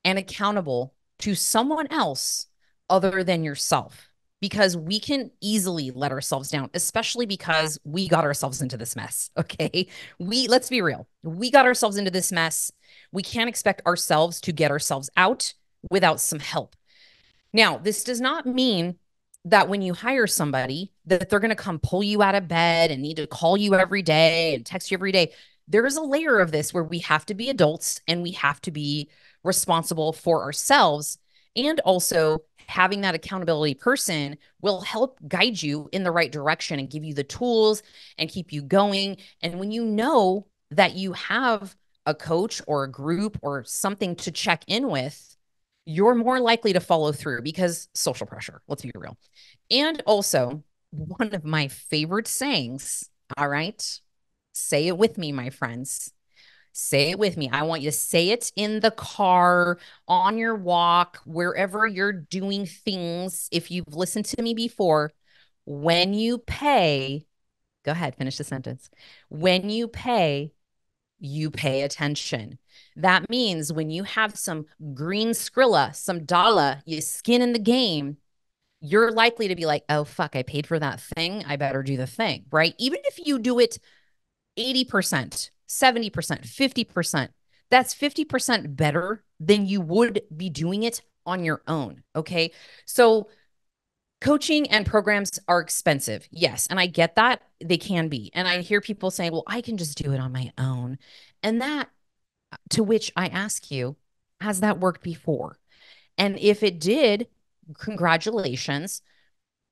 and accountable to someone else other than yourself, because we can easily let ourselves down, especially because we got ourselves into this mess. Okay. Let's be real. We got ourselves into this mess. We can't expect ourselves to get ourselves out without some help. Now, this does not mean that when you hire somebody that they're going to come pull you out of bed and need to call you every day and text you every day. There is a layer of this where we have to be adults and we have to be responsible for ourselves. And also having that accountability person will help guide you in the right direction and give you the tools and keep you going. And when you know that you have a coach or a group or something to check in with, you're more likely to follow through because social pressure, let's be real. And also, one of my favorite sayings, all right, say it with me, my friends. Say it with me. I want you to say it in the car, on your walk, wherever you're doing things. If you've listened to me before, when you pay, go ahead, finish the sentence. When you pay attention. That means when you have some green Skrilla, some Dala, you skin in the game, you're likely to be like, oh, fuck, I paid for that thing. I better do the thing, right? Even if you do it 80%, 70%, 50%, that's 50% better than you would be doing it on your own. Okay. So coaching and programs are expensive. Yes. And I get that they can be. And I hear people saying, well, I can just do it on my own. And that, to which I ask you, has that worked before? And if it did, congratulations.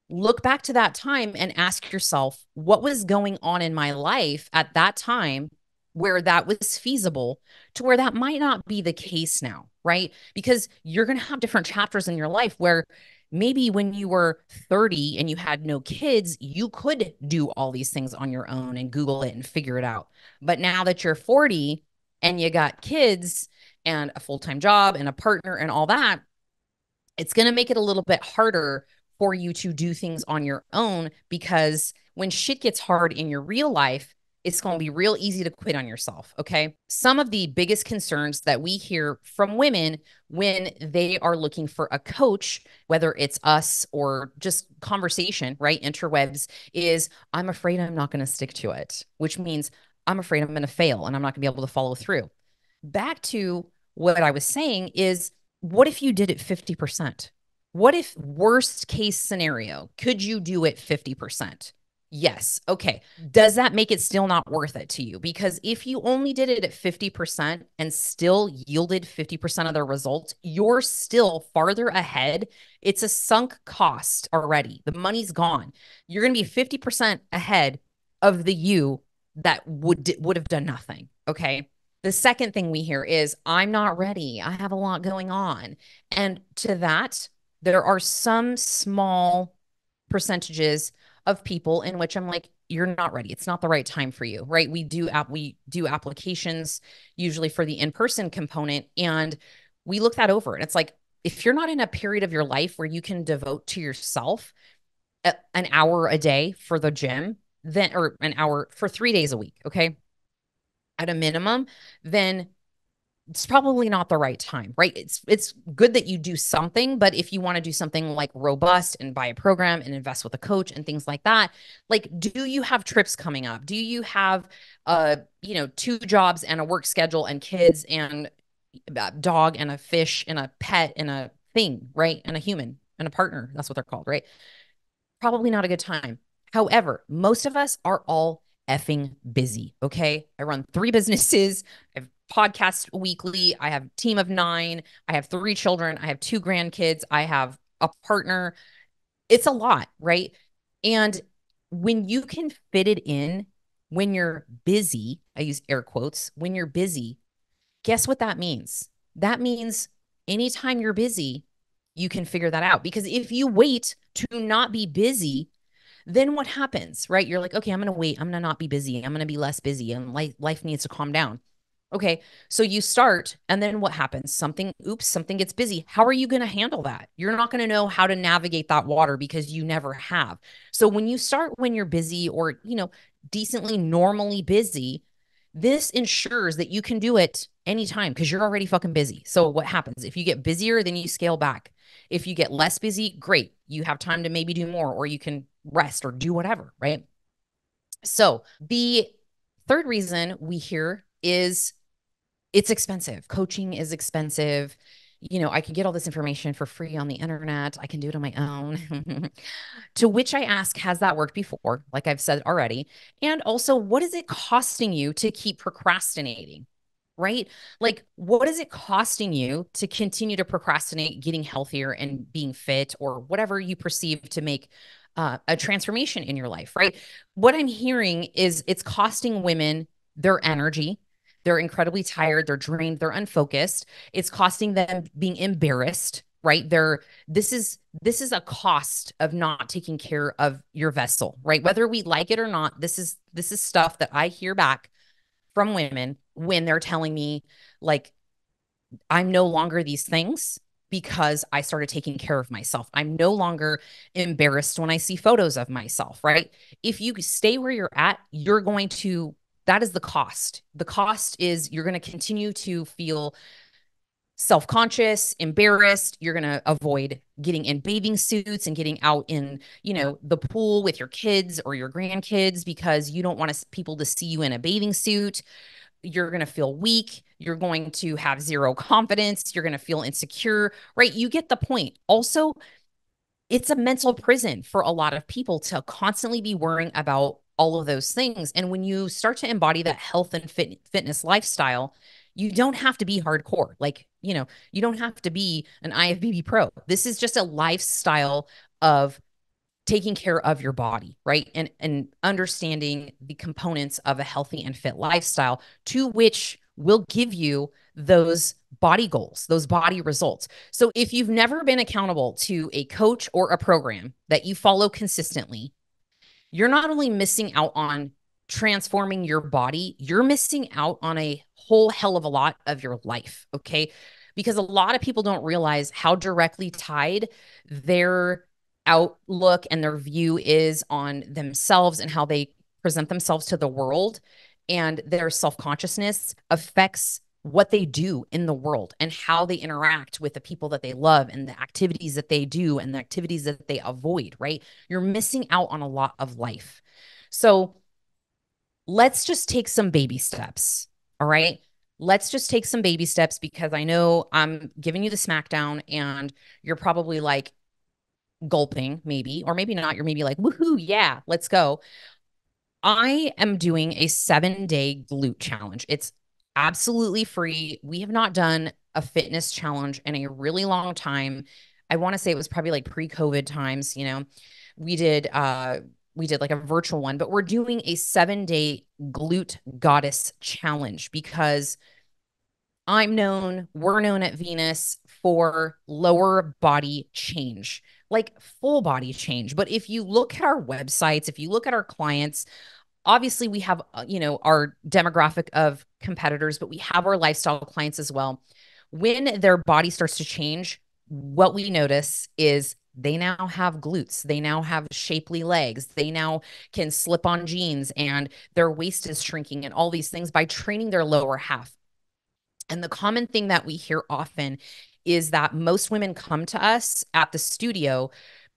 Look back to that time and ask yourself, what was going on in my life at that time where that was feasible to where that might not be the case now, right? Because you're going to have different chapters in your life where maybe when you were 30 and you had no kids, you could do all these things on your own and Google it and figure it out. But now that you're 40 and you got kids and a full-time job and a partner and all that, it's going to make it a little bit harder for you to do things on your own, because when shit gets hard in your real life, it's going to be real easy to quit on yourself. Okay. Some of the biggest concerns that we hear from women when they are looking for a coach, whether it's us or just conversation, right? Interwebs, is I'm afraid I'm not going to stick to it, which means I'm afraid I'm going to fail and I'm not going to be able to follow through. Back to what I was saying is, what if you did it 50%? What if, worst case scenario, could you do it 50%? Yes. Okay. Does that make it still not worth it to you? Because if you only did it at 50% and still yielded 50% of the results, you're still farther ahead. It's a sunk cost already. The money's gone. You're going to be 50% ahead of the you that would have done nothing. Okay. The second thing we hear is, I'm not ready. I have a lot going on. And to that, there are some small percentages of people in which I'm like, you're not ready. It's not the right time for you, right? We do applications usually for the in-person component, and we look that over. And it's like, if you're not in a period of your life where you can devote to yourself an hour a day for the gym, then, or an hour for 3 days a week, okay, at a minimum, then it's probably not the right time, right? It's good that you do something, but if you want to do something like robust and buy a program and invest with a coach and things like that, like, do you have trips coming up? Do you have 2 jobs and a work schedule and kids and a dog and a fish and a pet and a thing, right? And a human and a partner. That's what they're called, right? Probably not a good time. However, most of us are all effing busy. Okay. I run 3 businesses. I have podcasts weekly. I have a team of 9. I have 3 children. I have 2 grandkids. I have a partner. It's a lot, right? And when you can fit it in when you're busy, I use air quotes, when you're busy, guess what that means? That means anytime you're busy, you can figure that out. Because if you wait to not be busy, then what happens, right? You're like, okay, I'm going to wait. I'm going to not be busy. I'm going to be less busy, and life needs to calm down. Okay. So you start, and then what happens? Something gets busy. How are you going to handle that? You're not going to know how to navigate that water because you never have. So when you start when you're busy, or, decently normally busy, this ensures that you can do it anytime because you're already fucking busy. So what happens? If you get busier, then you scale back. If you get less busy, great. You have time to maybe do more, or you can rest or do whatever, right? So the third reason we hear is, it's expensive. Coaching is expensive. I can get all this information for free on the internet. I can do it on my own. To which I ask, has that worked before? Like I've said already. And also, what is it costing you to keep procrastinating? Right? Like, what is it costing you to continue to procrastinate getting healthier and being fit, or whatever you perceive to make a transformation in your life, right? What I'm hearing is, it's costing women their energy. They're incredibly tired, they're drained, they're unfocused. It's costing them being embarrassed, right? This is a cost of not taking care of your vessel, right? Whether we like it or not, this is stuff that I hear back from women when they're telling me, like, I'm no longer these things because I started taking care of myself. I'm no longer embarrassed when I see photos of myself, right? If you stay where you're at, that is the cost. The cost is, you're going to continue to feel self-conscious, embarrassed. You're going to avoid getting in bathing suits and getting out in, the pool with your kids or your grandkids because you don't want people to see you in a bathing suit. You're going to feel weak. You're going to have zero confidence. You're going to feel insecure, right? You get the point. Also, it's a mental prison for a lot of people to constantly be worrying about all of those things. And when you start to embody that health and fitness lifestyle, you don't have to be hardcore. Like, you don't have to be an IFBB pro. This is just a lifestyle of taking care of your body, right? And understanding the components of a healthy and fit lifestyle, to which will give you those body goals, those body results. So if you've never been accountable to a coach or a program that you follow consistently, you're not only missing out on transforming your body, you're missing out on a whole hell of a lot of your life, okay? Because a lot of people don't realize how directly tied their outlook and their view is on themselves and how they present themselves to the world, and their self-consciousness affects what they do in the world and how they interact with the people that they love and the activities that they do and the activities that they avoid, right? You're missing out on a lot of life. So let's just take some baby steps. All right. let's just take some baby steps because I know I'm giving you the smackdown and you're probably like gulping, maybe, or maybe not. You're maybe like, woohoo, yeah, let's go. I am doing a 7-day glute challenge. It's absolutely free. We have not done a fitness challenge in a really long time. I want to say it was probably like pre-COVID times, you know. We did we did like a virtual one, but we're doing a 7-day glute goddess challenge because we're known at Venus for lower body change, like full body change. But if you look at our websites, if you look at our clients, obviously we have our demographic of competitors, but we have our lifestyle clients as well. When their body starts to change, what we notice is they now have glutes, they now have shapely legs, they now can slip on jeans, and their waist is shrinking, and all these things by training their lower half. And the common thing that we hear often is that most women come to us at the studio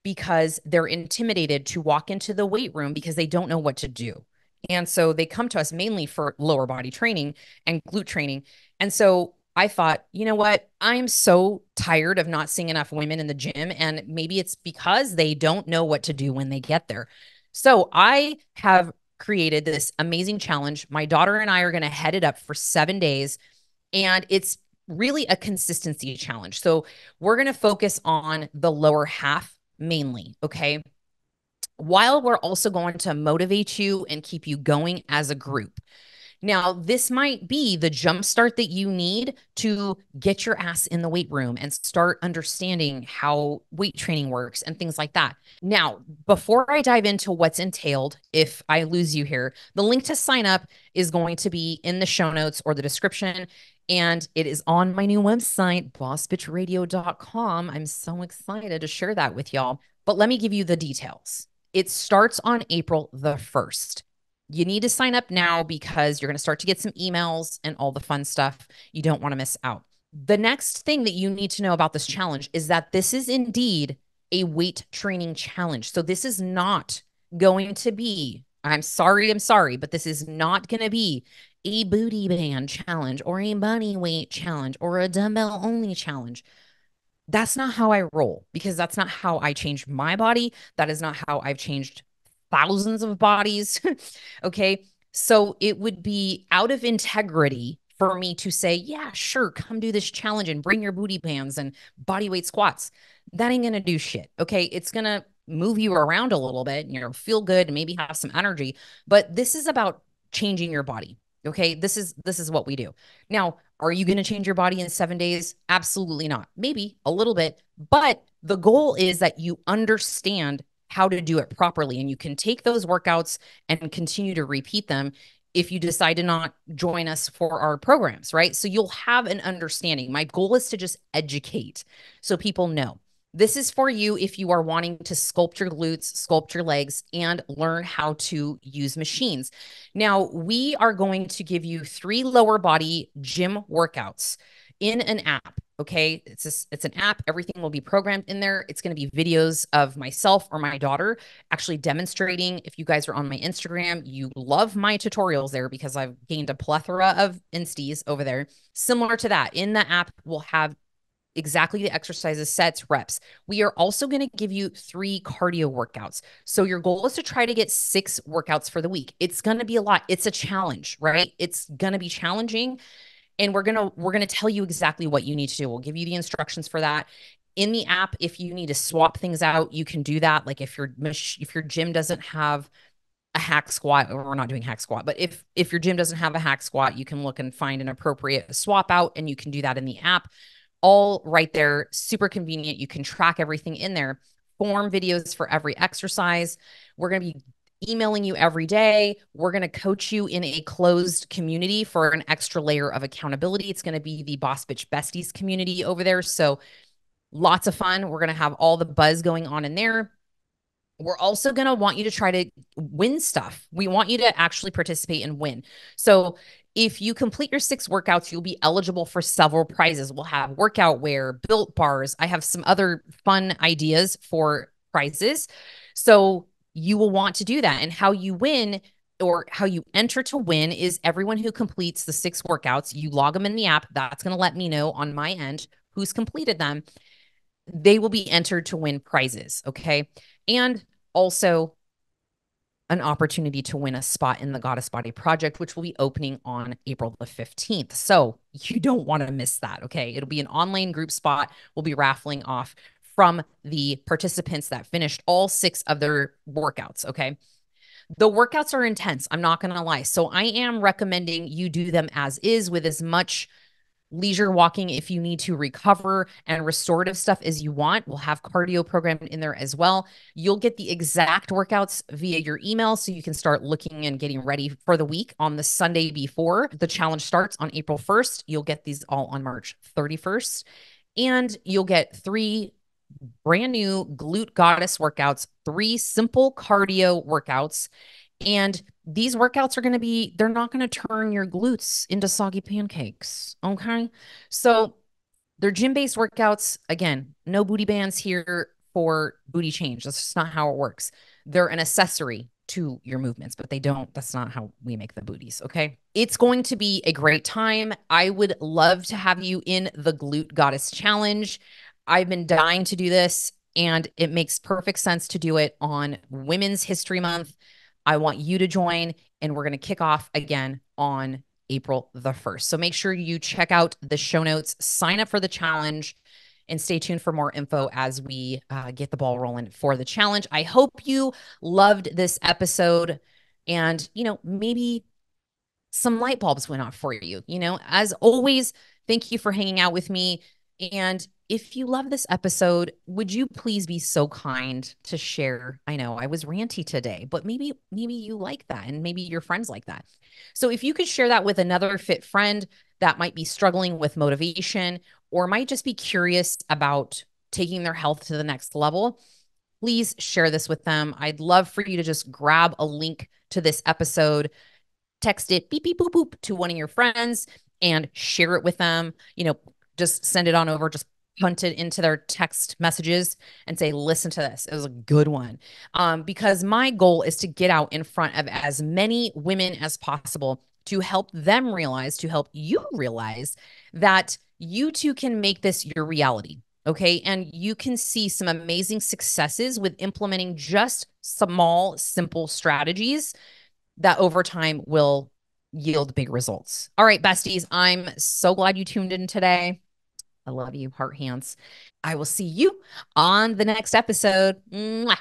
because they're intimidated to walk into the weight room because they don't know what to do. And so they come to us mainly for lower body training and glute training. And so I thought, you know what? I'm so tired of not seeing enough women in the gym. And maybe it's because they don't know what to do when they get there. So I have created this amazing challenge. My daughter and I are going to head it up for 7 days, and it's really a consistency challenge. So we're going to focus on the lower half mainly. Okay. While we're also going to motivate you and keep you going as a group. Now, this might be the jump start that you need to get your ass in the weight room and start understanding how weight training works and things like that. Now, before I dive into what's entailed, if I lose you here, the link to sign up is going to be in the show notes or the description. And it is on my new website, bossbitchradio.com. I'm so excited to share that with y'all. But let me give you the details. It starts on April the 1st. You need to sign up now because you're going to start to get some emails and all the fun stuff. You don't want to miss out. The next thing that you need to know about this challenge is that this is indeed a weight training challenge. So this is not going to be, I'm sorry, but this is not going to be a booty band challenge or a body weight challenge or a dumbbell only challenge. That's not how I roll because that's not how I changed my body. That is not how I've changed thousands of bodies. Okay. So it would be out of integrity for me to say, yeah, sure, come do this challenge and bring your booty bands and body weight squats. That ain't going to do shit. Okay. It's going to move you around a little bit and you'll feel good and maybe have some energy. But this is about changing your body. Okay. This is what we do. Now, are you going to change your body in 7 days? Absolutely not. Maybe a little bit, but the goal is that you understand how to do it properly. And you can take those workouts and continue to repeat them if you decide to not join us for our programs, right? So you'll have an understanding. My goal is to just educate so people know. This is for you if you are wanting to sculpt your glutes, sculpt your legs, and learn how to use machines. Now, we are going to give you 3 lower body gym workouts in an app. Okay. It's an app. Everything will be programmed in there. It's going to be videos of myself or my daughter actually demonstrating. If you guys are on my Instagram, you love my tutorials there because I've gained a plethora of insties over there. Similar to that, in the app, we'll have exactly the exercises, sets, reps. We are also going to give you 3 cardio workouts. So your goal is to try to get 6 workouts for the week. It's going to be a lot. It's a challenge, right? It's going to be challenging. And we're going to tell you exactly what you need to do. We'll give you the instructions for that. In the app, if you need to swap things out, you can do that. Like if your gym doesn't have a hack squat, or we're not doing hack squat, but if your gym doesn't have a hack squat, you can look and find an appropriate swap out, and you can do that in the app. All right there, super convenient. You can track everything in there. Form videos for every exercise. We're going to be emailing you every day. We're going to coach you in a closed community for an extra layer of accountability. It's going to be the Boss Bitch Besties community over there. So lots of fun. We're going to have all the buzz going on in there. We're also going to want you to try to win stuff. We want you to actually participate and win. So if you complete your 6 workouts, you'll be eligible for several prizes. We'll have workout wear, built bars. I have some other fun ideas for prizes. So you will want to do that. And how you win, or how you enter to win is everyone who completes the 6 workouts, you log them in the app. That's going to let me know on my end who's completed them. They will be entered to win prizes. Okay. And also an opportunity to win a spot in the Goddess Body Project, which will be opening on April the 15th. So you don't want to miss that. Okay. It'll be an online group spot. We'll be raffling off from the participants that finished all 6 of their workouts. Okay. The workouts are intense. I'm not going to lie. So I am recommending you do them as is with as much leisure walking if you need to recover and restorative stuff as you want. We'll have cardio programmed in there as well. You'll get the exact workouts via your email so you can start looking and getting ready for the week on the Sunday before the challenge starts on April 1st. You'll get these all on March 31st. And you'll get 3 brand new glute goddess workouts, 3 simple cardio workouts. And these workouts are going to be, they're not going to turn your glutes into soggy pancakes. Okay. So they're gym-based workouts. Again, no booty bands here for booty change. That's just not how it works. They're an accessory to your movements, but that's not how we make the booties. Okay. It's going to be a great time. I would love to have you in the Glute Goddess Challenge. I've been dying to do this, and it makes perfect sense to do it on Women's History Month. I want you to join, and we're going to kick off again on April the 1st. So make sure you check out the show notes, sign up for the challenge, and stay tuned for more info as we get the ball rolling for the challenge. I hope you loved this episode, and, maybe some light bulbs went off for you. As always, thank you for hanging out with me. And if you love this episode, would you please be so kind to share? I know I was ranty today, but maybe you like that, and maybe your friends like that. So if you could share that with another fit friend that might be struggling with motivation or might just be curious about taking their health to the next level, please share this with them. I'd love for you to just grab a link to this episode, text it beep, beep, boop, boop to one of your friends and share it with them. Just send it on over, just punt it into their text messages and say, listen to this. It was a good one. Because my goal is to get out in front of as many women as possible to help them realize, to help you realize that you too can make this your reality. Okay. And you can see some amazing successes with implementing just small, simple strategies that over time will yield big results. All right, besties, I'm so glad you tuned in today. I love you, heart hands. I will see you on the next episode. Mwah.